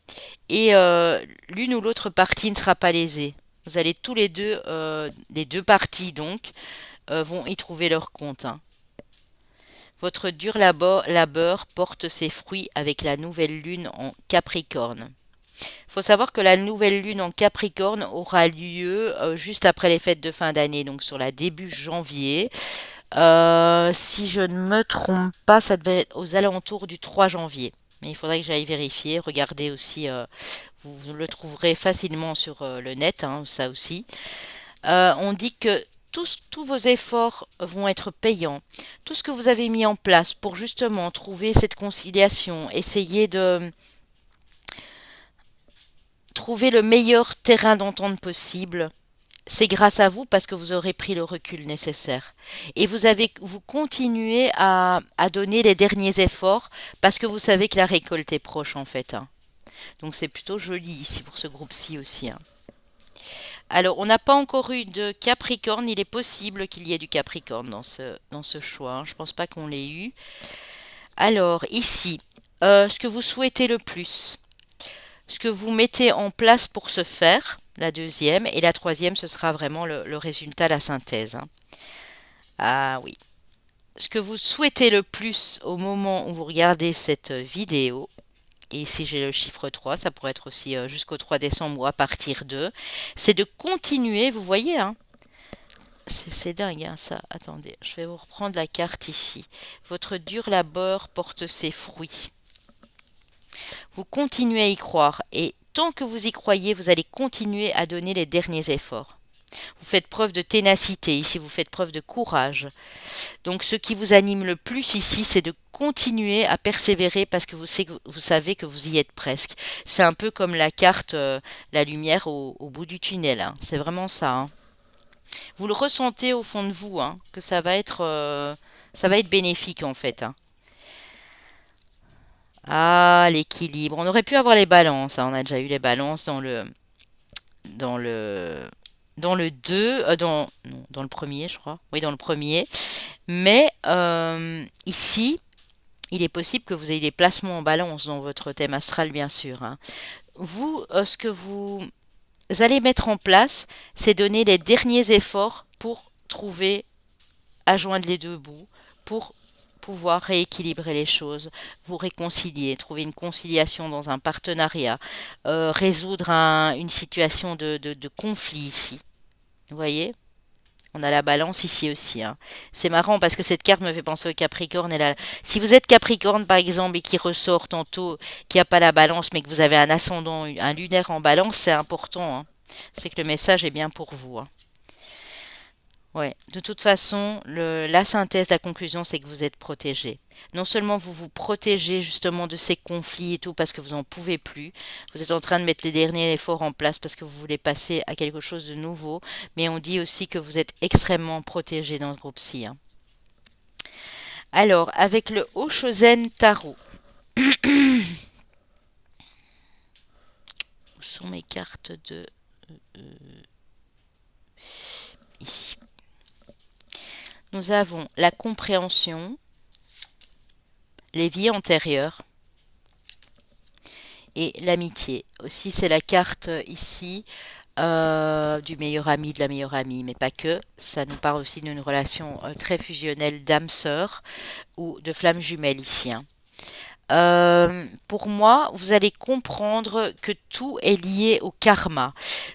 Et l'une ou l'autre partie ne sera pas lésée. Vous allez tous les deux parties donc, vont y trouver leur compte, hein. Votre dur labeur porte ses fruits avec la nouvelle lune en Capricorne. Il faut savoir que la nouvelle lune en Capricorne aura lieu juste après les fêtes de fin d'année, donc sur la début janvier. Si je ne me trompe pas, ça devait être aux alentours du 3 janvier. Mais il faudrait que j'aille vérifier. Regardez aussi, vous le trouverez facilement sur le net, hein, ça aussi. On dit que tous vos efforts vont être payants. Tout ce que vous avez mis en place pour justement trouver cette conciliation, essayer de trouver le meilleur terrain d'entente possible, c'est grâce à vous parce que vous aurez pris le recul nécessaire. Et vous continuez à donner les derniers efforts parce que vous savez que la récolte est proche en fait, hein. Donc c'est plutôt joli ici pour ce groupe-ci aussi, hein. Alors, on n'a pas encore eu de Capricorne. Il est possible qu'il y ait du Capricorne dans ce choix, hein. Je pense pas qu'on l'ait eu. Alors, ici, ce que vous souhaitez le plus, ce que vous mettez en place pour ce faire, la deuxième, et la troisième, ce sera vraiment le résultat, la synthèse, hein. Ah oui. Ce que vous souhaitez le plus au moment où vous regardez cette vidéo, et ici j'ai le chiffre 3, ça pourrait être aussi jusqu'au 3 décembre ou à partir de, c'est de continuer, vous voyez, hein, c'est dingue, hein, ça. Attendez, je vais vous reprendre la carte ici. Votre dur labeur porte ses fruits. Vous continuez à y croire et tant que vous y croyez, vous allez continuer à donner les derniers efforts. Vous faites preuve de ténacité, ici vous faites preuve de courage. Donc ce qui vous anime le plus ici, c'est de continuer à persévérer parce que vous savez que vous y êtes presque. C'est un peu comme la carte, la lumière au bout du tunnel, hein. C'est vraiment ça, hein. Vous le ressentez au fond de vous, hein, que ça va être bénéfique en fait, hein. Ah, l'équilibre. On aurait pu avoir les balances, hein. On a déjà eu les balances dans le, dans le 2, non, dans le premier, je crois. Oui, dans le premier. Mais ici, il est possible que vous ayez des placements en balance dans votre thème astral, bien sûr, hein. Vous, ce que vous allez mettre en place, c'est donner les derniers efforts pour trouver à joindre les deux bouts, pour pouvoir rééquilibrer les choses, vous réconcilier, trouver une conciliation dans un partenariat, résoudre une situation de conflit ici. Vous voyez? On a la balance ici aussi, hein. C'est marrant parce que cette carte me fait penser au Capricorne. Si vous êtes Capricorne par exemple et qui ressort tantôt, qui n'a pas la balance mais que vous avez un ascendant, un lunaire en balance, c'est important, hein. C'est que le message est bien pour vous, hein. Ouais, de toute façon, la synthèse, la conclusion, c'est que vous êtes protégé. Non seulement vous vous protégez justement de ces conflits et tout parce que vous n'en pouvez plus, vous êtes en train de mettre les derniers efforts en place parce que vous voulez passer à quelque chose de nouveau, mais on dit aussi que vous êtes extrêmement protégé dans ce groupe-ci, hein. Alors, avec le Oshozen Tarot, où sont mes cartes de... ici. Nous avons la compréhension, les vies antérieures et l'amitié. Aussi, c'est la carte ici du meilleur ami, de la meilleure amie, mais pas que. Ça nous parle aussi d'une relation très fusionnelle d'âme-sœur ou de flamme jumelle ici, hein. Pour moi, vous allez comprendre que tout est lié au karma,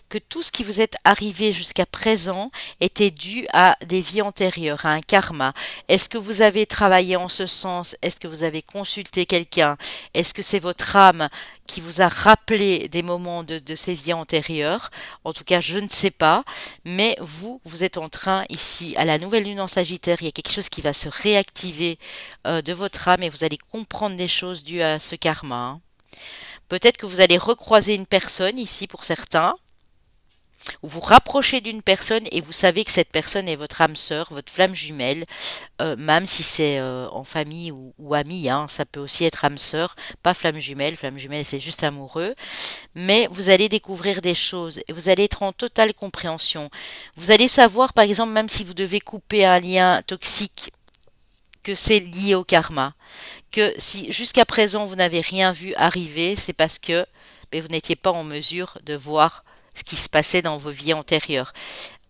que tout ce qui vous est arrivé jusqu'à présent était dû à des vies antérieures, à un karma. Est-ce que vous avez travaillé en ce sens? Est-ce que vous avez consulté quelqu'un? Est-ce que c'est votre âme qui vous a rappelé des moments de ces vies antérieures? En tout cas, je ne sais pas, mais vous êtes en train ici, à la nouvelle lune en Sagittaire, il y a quelque chose qui va se réactiver de votre âme et vous allez comprendre des choses dues à ce karma, hein. Peut-être que vous allez recroiser une personne ici pour certains, ou vous rapprochez d'une personne et vous savez que cette personne est votre âme sœur, votre flamme jumelle, même si c'est en famille ou ami, hein, ça peut aussi être âme sœur, pas flamme jumelle c'est juste amoureux, mais vous allez découvrir des choses et vous allez être en totale compréhension. Vous allez savoir par exemple même si vous devez couper un lien toxique, que c'est lié au karma, que si jusqu'à présent vous n'avez rien vu arriver, c'est parce que vous n'étiez pas en mesure de voir ce qui se passait dans vos vies antérieures.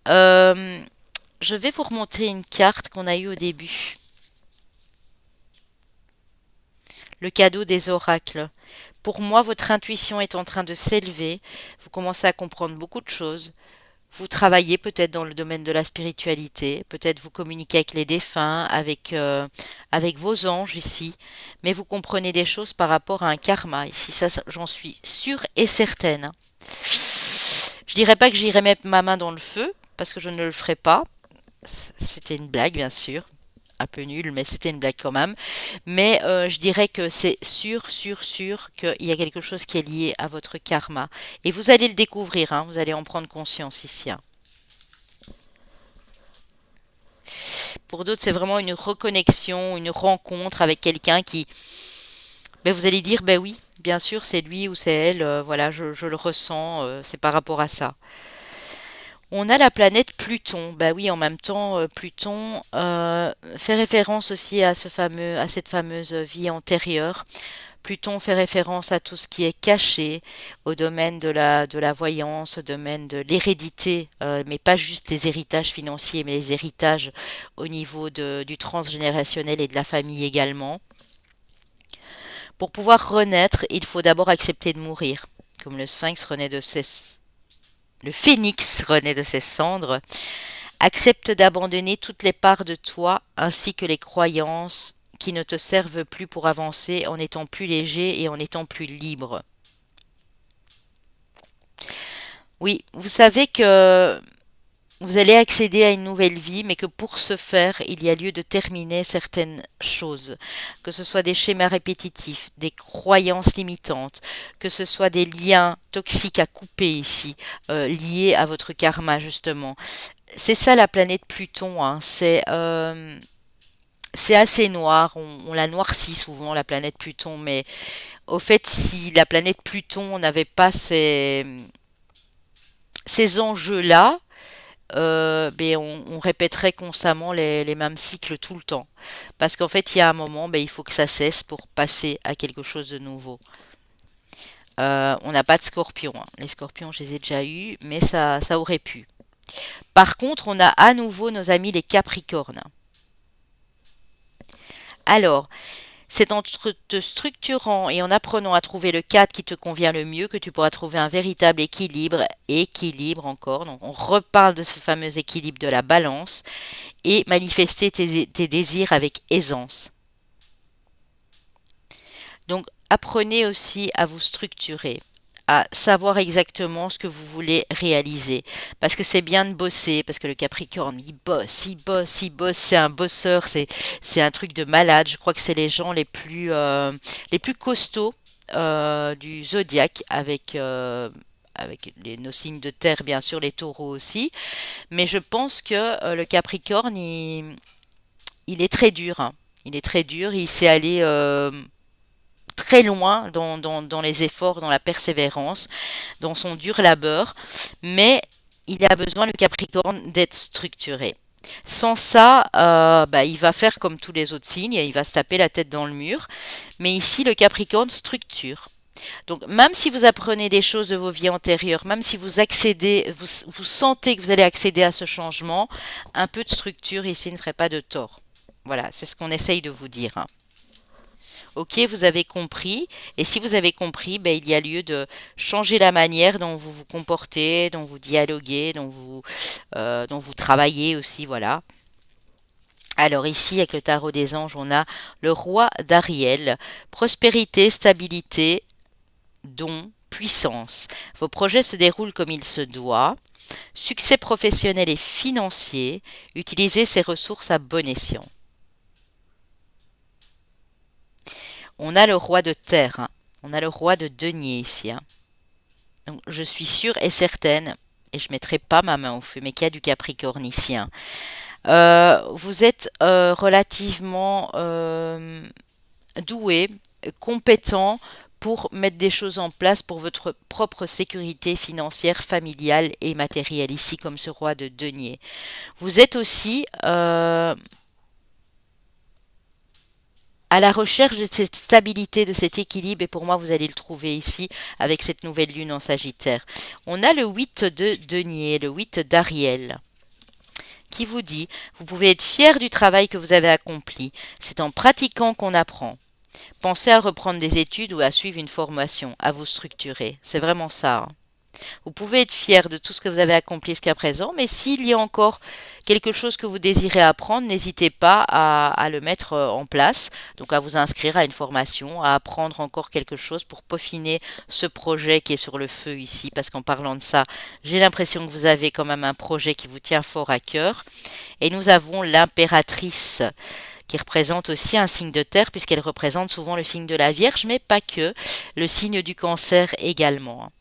Euh, je vais vous remontrer une carte qu'on a eue au début. Le cadeau des oracles. Pour moi, votre intuition est en train de s'élever. Vous commencez à comprendre beaucoup de choses. Vous travaillez peut-être dans le domaine de la spiritualité, peut-être vous communiquez avec les défunts, avec vos anges ici, mais vous comprenez des choses par rapport à un karma ici, ça j'en suis sûre et certaine. Je dirais pas que j'irai mettre ma main dans le feu, parce que je ne le ferai pas. C'était une blague, bien sûr. Un peu nulle, mais c'était une blague quand même. Mais je dirais que c'est sûr, sûr, sûr qu'il y a quelque chose qui est lié à votre karma. Et vous allez le découvrir, hein, vous allez en prendre conscience ici, hein. Pour d'autres, c'est vraiment une reconnexion, une rencontre avec quelqu'un qui, vous allez dire, ben oui, bien sûr, c'est lui ou c'est elle, voilà, je le ressens, c'est par rapport à ça. On a la planète Pluton. Bah oui, en même temps, Pluton fait référence aussi à cette fameuse vie antérieure. Pluton fait référence à tout ce qui est caché, au domaine de la voyance, au domaine de l'hérédité, mais pas juste les héritages financiers, mais les héritages au niveau du transgénérationnel et de la famille également. Pour pouvoir renaître, il faut d'abord accepter de mourir. Comme le phénix renaît de ses cendres. Accepte d'abandonner toutes les parts de toi ainsi que les croyances qui ne te servent plus pour avancer en étant plus léger et en étant plus libre. Oui, vous savez que vous allez accéder à une nouvelle vie, mais que pour ce faire, il y a lieu de terminer certaines choses, que ce soit des schémas répétitifs, des croyances limitantes, que ce soit des liens toxiques à couper ici, liés à votre karma justement. C'est ça la planète Pluton, hein. C'est assez noir, on la noircit souvent la planète Pluton, mais au fait, si la planète Pluton n'avait pas ces enjeux-là, ben on répéterait constamment les mêmes cycles tout le temps. Parce qu'en fait, il y a un moment, ben, il faut que ça cesse pour passer à quelque chose de nouveau. On n'a pas de scorpions, hein. Les scorpions, je les ai déjà eus, mais ça aurait pu. Par contre, on a à nouveau nos amis les capricornes. Alors, c'est en te structurant et en apprenant à trouver le cadre qui te convient le mieux que tu pourras trouver un véritable équilibre. Équilibre encore. Donc, on reparle de ce fameux équilibre de la balance et manifester tes désirs avec aisance. Donc, apprenez aussi à vous structurer, à savoir exactement ce que vous voulez réaliser. Parce que c'est bien de bosser, parce que le Capricorne, il bosse, il bosse, il bosse, c'est un bosseur, c'est un truc de malade. Je crois que c'est les gens les plus costauds du zodiaque avec nos signes de terre, bien sûr, les taureaux aussi. Mais je pense que le Capricorne, il est très dur, hein. Il est très dur, il sait aller très loin dans les efforts, dans la persévérance, dans son dur labeur, mais il a besoin, le Capricorne, d'être structuré. Sans ça, bah, il va faire comme tous les autres signes, il va se taper la tête dans le mur. Mais ici, le Capricorne structure. Donc, même si vous apprenez des choses de vos vies antérieures, même si vous accédez, vous sentez que vous allez accéder à ce changement, un peu de structure ici ne ferait pas de tort. Voilà, c'est ce qu'on essaye de vous dire, hein. Ok, vous avez compris. Et si vous avez compris, ben, il y a lieu de changer la manière dont vous vous comportez, dont vous dialoguez, dont vous travaillez aussi. Voilà. Alors ici, avec le tarot des anges, on a le roi d'Ariel. Prospérité, stabilité, don, puissance. Vos projets se déroulent comme il se doit. Succès professionnel et financier. Utilisez ces ressources à bon escient. On a le roi de terre, hein. On a le roi de denier ici, hein. Donc, je suis sûre et certaine, et je ne mettrai pas ma main au feu, mais qu'il y a du Capricorne ici, hein. Vous êtes relativement doué, compétent pour mettre des choses en place pour votre propre sécurité financière, familiale et matérielle, ici comme ce roi de denier. Vous êtes aussi à la recherche de cette stabilité, de cet équilibre, et pour moi, vous allez le trouver ici avec cette nouvelle lune en Sagittaire. On a le 8 de denier, le 8 d'Ariel, qui vous dit, vous pouvez être fier du travail que vous avez accompli. C'est en pratiquant qu'on apprend. Pensez à reprendre des études ou à suivre une formation, à vous structurer. C'est vraiment ça, hein. Vous pouvez être fier de tout ce que vous avez accompli jusqu'à présent, mais s'il y a encore quelque chose que vous désirez apprendre, n'hésitez pas à le mettre en place, donc à vous inscrire à une formation, à apprendre encore quelque chose pour peaufiner ce projet qui est sur le feu ici, parce qu'en parlant de ça, j'ai l'impression que vous avez quand même un projet qui vous tient fort à cœur. Et nous avons l'impératrice qui représente aussi un signe de terre, puisqu'elle représente souvent le signe de la Vierge, mais pas que, le signe du Cancer également.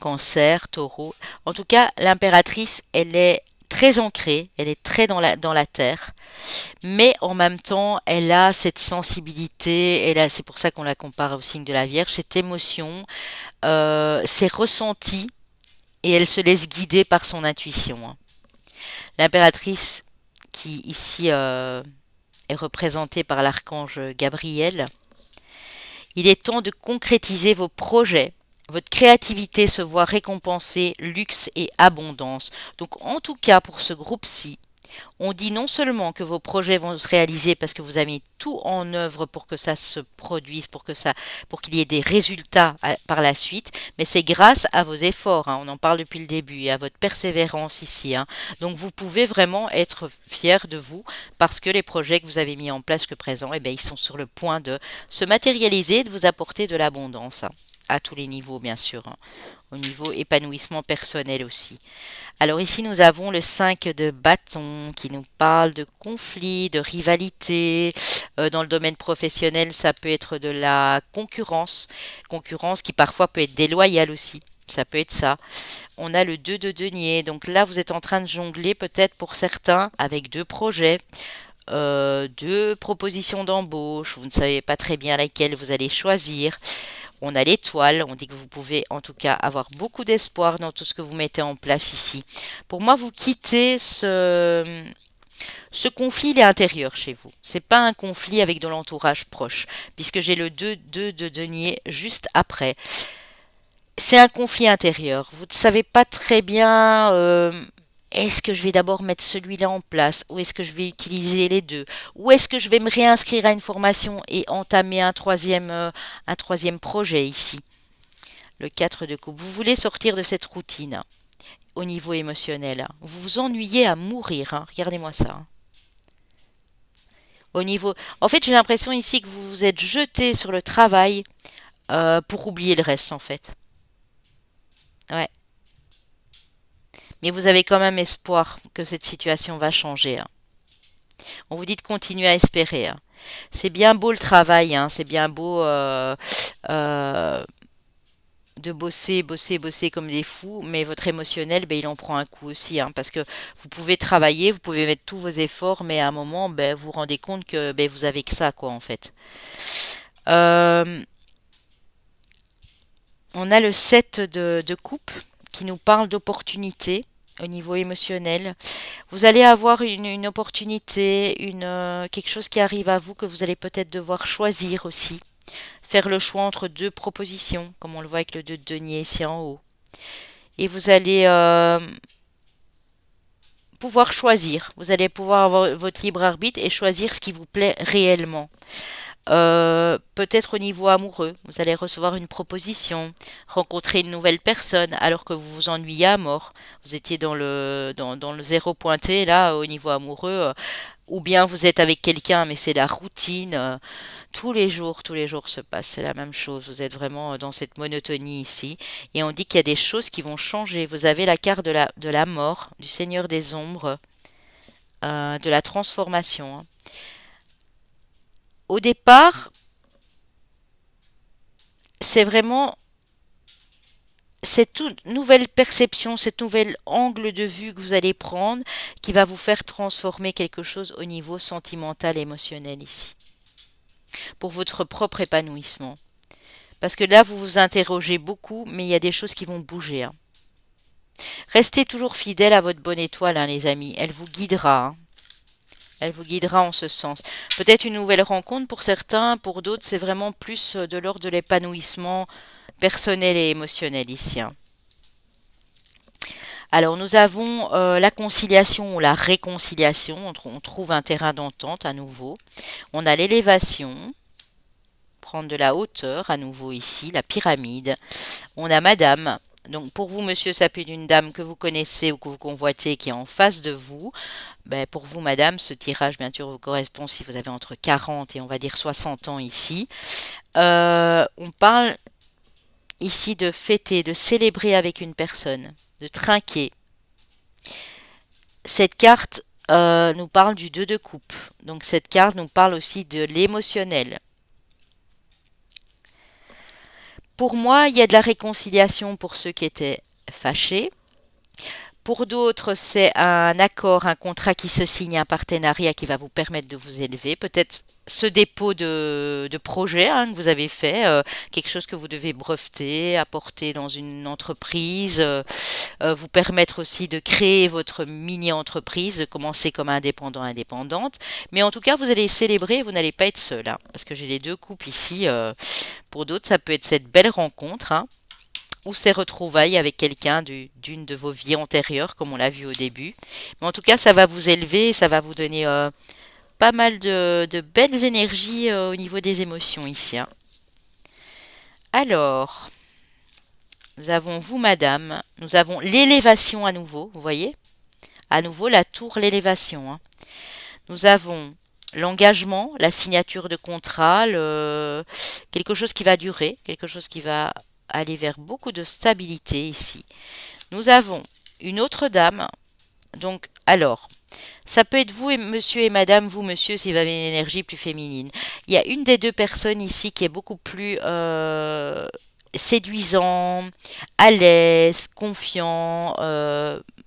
Cancer, taureau. En tout cas, l'impératrice, elle est très ancrée, elle est très dans la terre, mais en même temps, elle a cette sensibilité, c'est pour ça qu'on la compare au signe de la Vierge, cette émotion, ses ressentis, et elle se laisse guider par son intuition, hein. L'impératrice, qui ici est représentée par l'archange Gabriel, il est temps de concrétiser vos projets. Votre créativité se voit récompensée, luxe et abondance. Donc en tout cas pour ce groupe-ci, on dit non seulement que vos projets vont se réaliser parce que vous avez mis tout en œuvre pour que ça se produise, pour qu'il y ait des résultats par la suite, mais c'est grâce à vos efforts, hein, on en parle depuis le début, et à votre persévérance ici, hein. Donc vous pouvez vraiment être fier de vous parce que les projets que vous avez mis en place jusque présent, eh bien, ils sont sur le point de se matérialiser et de vous apporter de l'abondance, hein. à tous les niveaux, bien sûr, hein. Au niveau épanouissement personnel aussi. Alors ici, nous avons le 5 de bâton qui nous parle de conflits, de rivalité. Dans le domaine professionnel, ça peut être de la concurrence. Concurrence qui parfois peut être déloyale aussi. Ça peut être ça. On a le 2 de denier. Donc là, vous êtes en train de jongler peut-être pour certains avec deux projets, deux propositions d'embauche. Vous ne savez pas très bien laquelle vous allez choisir. On a l'étoile, on dit que vous pouvez en tout cas avoir beaucoup d'espoir dans tout ce que vous mettez en place ici. Pour moi, vous quittez ce conflit, il est intérieur chez vous. C'est pas un conflit avec de l'entourage proche, puisque j'ai le 2 de denier juste après. C'est un conflit intérieur. Vous ne savez pas très bien est-ce que je vais d'abord mettre celui-là en place ou est-ce que je vais utiliser les deux ou est-ce que je vais me réinscrire à une formation et entamer un troisième projet ici. Le 4 de coupe. Vous voulez sortir de cette routine au niveau émotionnel. Vous vous ennuyez à mourir, hein. Regardez-moi ça, hein. Au niveau... En fait, j'ai l'impression ici que vous vous êtes jeté sur le travail pour oublier le reste, en fait. Ouais. Mais vous avez quand même espoir que cette situation va changer, hein. On vous dit de continuer à espérer, hein. C'est bien beau le travail, hein. C'est bien beau euh, de bosser, bosser, bosser comme des fous, mais votre émotionnel, ben, il en prend un coup aussi, hein, parce que vous pouvez travailler, vous pouvez mettre tous vos efforts, mais à un moment, ben, vous vous rendez compte que ben, vous avez que ça, quoi, en fait. Euh, on a le 7 de coupe qui nous parle d'opportunité au niveau émotionnel. Vous allez avoir une opportunité, quelque chose qui arrive à vous que vous allez peut-être devoir choisir aussi. Faire le choix entre deux propositions, comme on le voit avec le 2 de denier ici en haut. Et vous allez pouvoir choisir. Vous allez pouvoir avoir votre libre arbitre et choisir ce qui vous plaît réellement. Peut-être au niveau amoureux, vous allez recevoir une proposition, rencontrer une nouvelle personne alors que vous vous ennuyez à mort. Vous étiez dans le zéro pointé là au niveau amoureux, ou bien vous êtes avec quelqu'un mais c'est la routine. Tous les jours se passent, c'est la même chose. Vous êtes vraiment dans cette monotonie ici. Et on dit qu'il y a des choses qui vont changer. Vous avez la carte de la mort, du Seigneur des Ombres, de la transformation, hein. Au départ, c'est vraiment cette nouvelle perception, cette nouvel angle de vue que vous allez prendre qui va vous faire transformer quelque chose au niveau sentimental, émotionnel ici, pour votre propre épanouissement. Parce que là, vous vous interrogez beaucoup, mais il y a des choses qui vont bouger, hein. Restez toujours fidèle à votre bonne étoile, hein, les amis. Elle vous guidera, hein. Elle vous guidera en ce sens. Peut-être une nouvelle rencontre pour certains, pour d'autres, c'est vraiment plus de l'ordre de l'épanouissement personnel et émotionnel ici, hein. Alors nous avons la conciliation ou la réconciliation, on trouve un terrain d'entente à nouveau. On a l'élévation, prendre de la hauteur à nouveau ici, la pyramide. On a Madame. Donc pour vous, monsieur, ça peut être une dame que vous connaissez ou que vous convoitez qui est en face de vous. Ben, pour vous, madame, ce tirage, bien sûr, vous correspond si vous avez entre 40 et on va dire 60 ans ici. On parle ici de fêter, de célébrer avec une personne, de trinquer. Cette carte nous parle du 2 de coupe. Donc cette carte nous parle aussi de l'émotionnel. Pour moi, il y a de la réconciliation pour ceux qui étaient fâchés. Pour d'autres, c'est un accord, un contrat qui se signe, un partenariat qui va vous permettre de vous élever. Peut-être ce dépôt de projet, hein, que vous avez fait, quelque chose que vous devez breveter, apporter dans une entreprise, vous permettre aussi de créer votre mini-entreprise, de commencer comme indépendant, indépendante. Mais en tout cas, vous allez célébrer, vous n'allez pas être seul, hein, parce que j'ai les deux couples ici. Pour d'autres, ça peut être cette belle rencontre, hein, ou ces retrouvailles avec quelqu'un d'une de vos vies antérieures, comme on l'a vu au début. Mais en tout cas, ça va vous élever, ça va vous donner pas mal de belles énergies au niveau des émotions ici, hein. Alors, nous avons vous, madame. Nous avons l'élévation à nouveau, vous voyez? À nouveau, la tour, l'élévation, hein. Nous avons l'engagement, la signature de contrat, quelque chose qui va durer, quelque chose qui va aller vers beaucoup de stabilité ici. Nous avons une autre dame. Donc, alors, ça peut être vous et monsieur et madame, vous monsieur si vous avez une énergie plus féminine. Il y a une des deux personnes ici qui est beaucoup plus séduisant, à l'aise, confiant,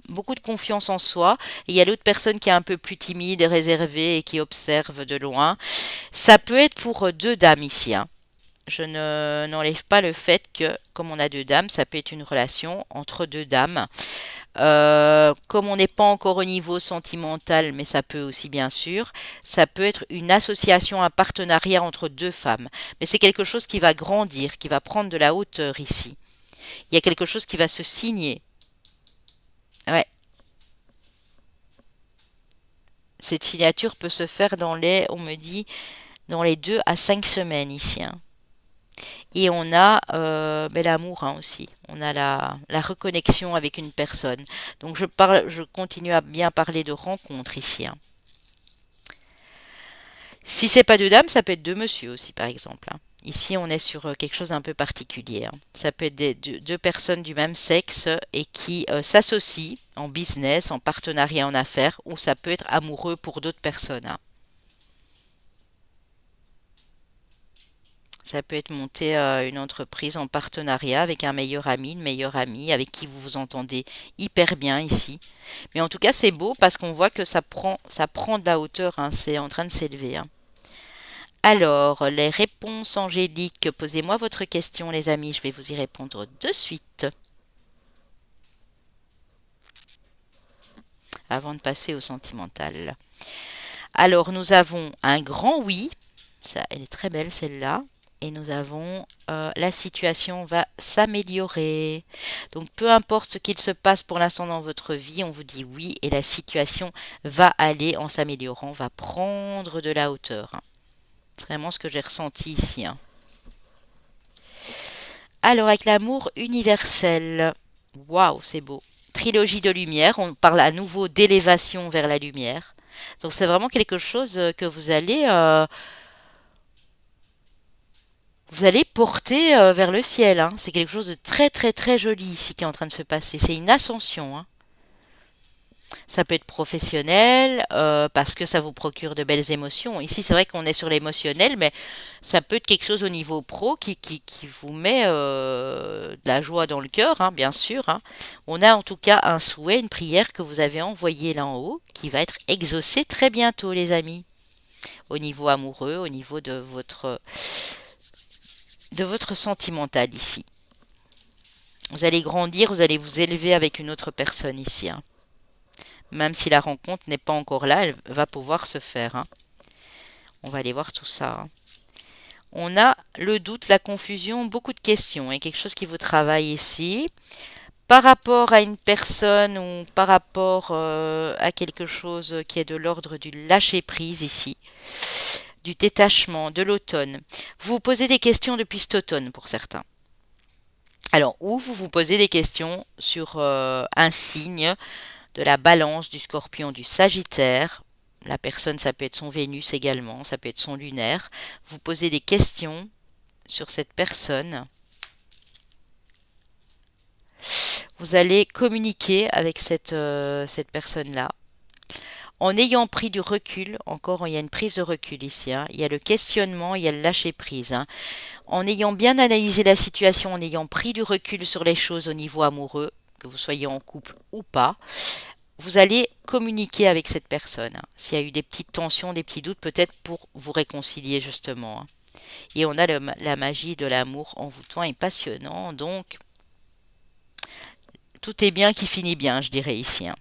beaucoup de confiance en soi. Et il y a l'autre personne qui est un peu plus timide et réservée et qui observe de loin. Ça peut être pour deux dames ici, hein. Je n'enlève pas le fait que, comme on a deux dames, ça peut être une relation entre deux dames. Comme on n'est pas encore au niveau sentimental, mais ça peut aussi bien sûr, ça peut être une association, un partenariat entre deux femmes. Mais c'est quelque chose qui va grandir, qui va prendre de la hauteur ici. Il y a quelque chose qui va se signer. Ouais, cette signature peut se faire dans les, on me dit, dans les 2 à 5 semaines ici, hein. Et on a ben, l'amour, hein, aussi. On a la reconnexion avec une personne. Donc je continue à bien parler de rencontre ici, hein. Si c'est pas deux dames, ça peut être deux monsieur aussi, par exemple, hein. Ici, on est sur quelque chose d'un peu particulier, hein. Ça peut être deux personnes du même sexe et qui s'associent en business, en partenariat, en affaires, ou ça peut être amoureux pour d'autres personnes, hein. Ça peut être monter une entreprise en partenariat avec un meilleur ami, une meilleure amie avec qui vous vous entendez hyper bien ici. Mais en tout cas, c'est beau parce qu'on voit que ça prend de la hauteur, hein. C'est en train de s'élever, hein. Alors, les réponses angéliques, posez-moi votre question, les amis, je vais vous y répondre de suite, avant de passer au sentimental. Alors, nous avons un grand oui, ça, elle est très belle celle-là, et nous avons la situation va s'améliorer. Donc, peu importe ce qu'il se passe pour l'instant dans votre vie, on vous dit oui, et la situation va aller en s'améliorant, va prendre de la hauteur, hein. C'est vraiment ce que j'ai ressenti ici, hein. Alors, avec l'amour universel, waouh, c'est beau. Trilogie de lumière, on parle à nouveau d'élévation vers la lumière. Donc, c'est vraiment quelque chose que vous allez porter vers le ciel, hein. C'est quelque chose de très, très, très joli ici qui est en train de se passer. C'est une ascension, hein. Ça peut être professionnel parce que ça vous procure de belles émotions. Ici, c'est vrai qu'on est sur l'émotionnel, mais ça peut être quelque chose au niveau pro qui vous met de la joie dans le cœur, hein, bien sûr, hein. On a en tout cas un souhait, une prière que vous avez envoyée là en haut, qui va être exaucée très bientôt, les amis. Au niveau amoureux, au niveau de votre sentimental ici. Vous allez grandir, vous allez vous élever avec une autre personne ici, hein. Même si la rencontre n'est pas encore là, elle va pouvoir se faire, hein. On va aller voir tout ça, hein. On a le doute, la confusion, beaucoup de questions et quelque chose qui vous travaille ici. Par rapport à une personne ou par rapport à quelque chose qui est de l'ordre du lâcher-prise ici, du détachement, de l'automne. Vous vous posez des questions depuis cet automne pour certains. Alors, ou vous vous posez des questions sur un signe de la balance, du scorpion, du sagittaire. La personne, ça peut être son Vénus également, ça peut être son lunaire. Vous posez des questions sur cette personne. Vous allez communiquer avec cette personne-là. En ayant pris du recul, encore il y a une prise de recul ici, hein. Il y a le questionnement, il y a le lâcher prise, hein. En ayant bien analysé la situation, en ayant pris du recul sur les choses au niveau amoureux, que vous soyez en couple ou pas, vous allez communiquer avec cette personne, hein. S'il y a eu des petites tensions, des petits doutes, peut-être pour vous réconcilier justement, hein. Et on a la magie de l'amour envoûtant et passionnant, donc tout est bien qui finit bien, je dirais ici, hein,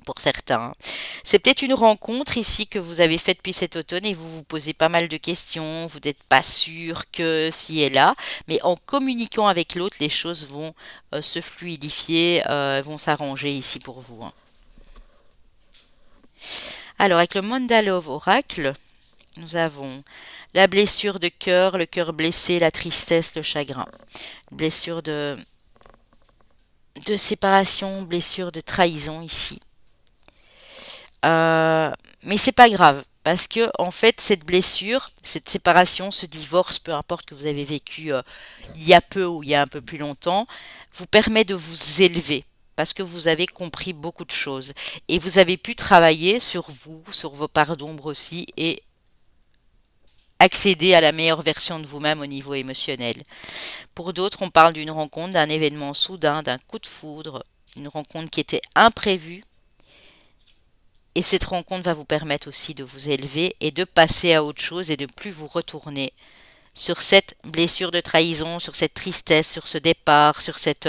pour certains. C'est peut-être une rencontre ici que vous avez faite depuis cet automne et vous vous posez pas mal de questions, vous n'êtes pas sûr que si et là, mais en communiquant avec l'autre, les choses vont se fluidifier, vont s'arranger ici pour vous, hein. Alors, avec le Mandalove Oracle, nous avons la blessure de cœur, le cœur blessé, la tristesse, le chagrin. Blessure de séparation, blessure de trahison ici. Mais c'est pas grave. Parce que, en fait, cette blessure, cette séparation, ce divorce, peu importe que vous avez vécu il y a peu ou il y a un peu plus longtemps, vous permet de vous élever. Parce que vous avez compris beaucoup de choses. Et vous avez pu travailler sur vous, sur vos parts d'ombre aussi, et accéder à la meilleure version de vous-même au niveau émotionnel. Pour d'autres, on parle d'une rencontre, d'un événement soudain, d'un coup de foudre, une rencontre qui était imprévue. Et cette rencontre va vous permettre aussi de vous élever et de passer à autre chose et de ne plus vous retourner sur cette blessure de trahison, sur cette tristesse, sur ce départ, sur cette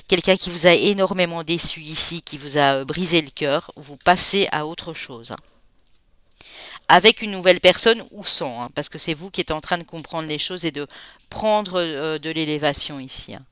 quelqu'un qui vous a énormément déçu ici, qui vous a brisé le cœur. Vous passez à autre chose, hein. Avec une nouvelle personne ou sans, hein, parce que c'est vous qui êtes en train de comprendre les choses et de prendre de l'élévation ici, hein.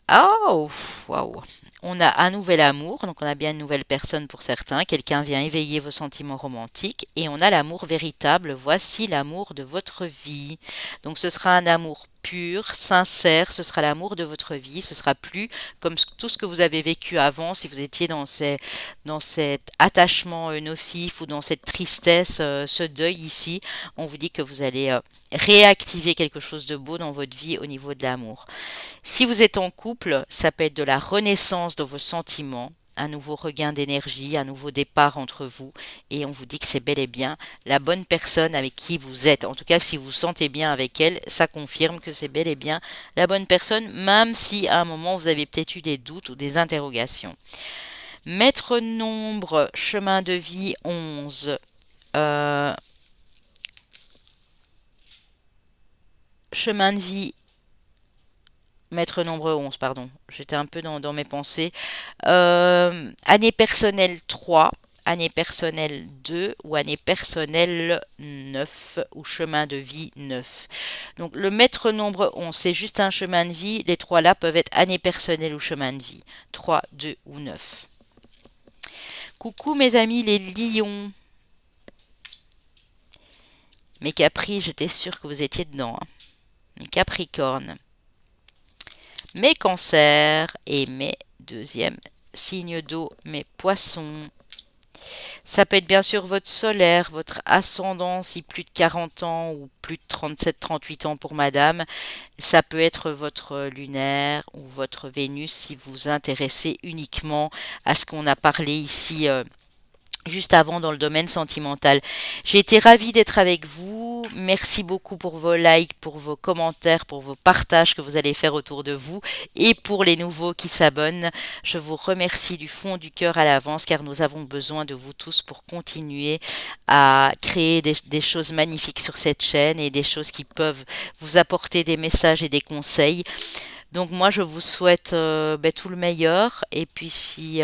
Oh, waouh! On a un nouvel amour, donc on a bien une nouvelle personne pour certains. Quelqu'un vient éveiller vos sentiments romantiques. Et on a l'amour véritable. Voici l'amour de votre vie. Donc ce sera un amour pur, sincère. Ce sera l'amour de votre vie. Ce sera plus comme tout ce que vous avez vécu avant. Si vous étiez dans cet attachement nocif ou dans cette tristesse, ce deuil ici, on vous dit que vous allez réactiver quelque chose de beau dans votre vie au niveau de l'amour. Si vous êtes en couple, ça peut être de la renaissance de vos sentiments, un nouveau regain d'énergie, un nouveau départ entre vous, et on vous dit que c'est bel et bien la bonne personne avec qui vous êtes. En tout cas, si vous vous sentez bien avec elle, ça confirme que c'est bel et bien la bonne personne, même si à un moment vous avez peut-être eu des doutes ou des interrogations. Maître nombre, chemin de vie 11. Chemin de vie Maître nombre 11, pardon. J'étais un peu dans mes pensées. Année personnelle 3, année personnelle 2 ou année personnelle 9 ou chemin de vie 9. Donc le maître nombre 11, c'est juste un chemin de vie. Les trois là peuvent être année personnelle ou chemin de vie. 3, 2 ou 9. Coucou mes amis les lions. Mes capris, j'étais sûre que vous étiez dedans, hein. Mes capricornes. Mes cancers et mes deuxièmes signes d'eau, mes poissons. Ça peut être bien sûr votre solaire, votre ascendant si plus de 40 ans ou plus de 37-38 ans pour madame. Ça peut être votre lunaire ou votre Vénus si vous vous intéressez uniquement à ce qu'on a parlé ici juste avant dans le domaine sentimental. J'ai été ravie d'être avec vous. Merci beaucoup pour vos likes, pour vos commentaires, pour vos partages que vous allez faire autour de vous et pour les nouveaux qui s'abonnent. Je vous remercie du fond du cœur à l'avance car nous avons besoin de vous tous pour continuer à créer des choses magnifiques sur cette chaîne et des choses qui peuvent vous apporter des messages et des conseils. Donc moi je vous souhaite tout le meilleur et puis si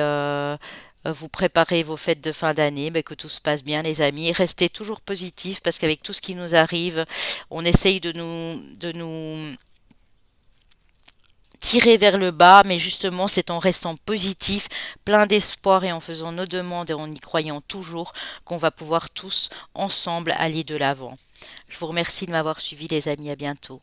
vous préparez vos fêtes de fin d'année, que tout se passe bien les amis. Restez toujours positifs parce qu'avec tout ce qui nous arrive, on essaye de nous tirer vers le bas, mais justement c'est en restant positif, plein d'espoir et en faisant nos demandes et en y croyant toujours qu'on va pouvoir tous ensemble aller de l'avant. Je vous remercie de m'avoir suivi les amis, à bientôt.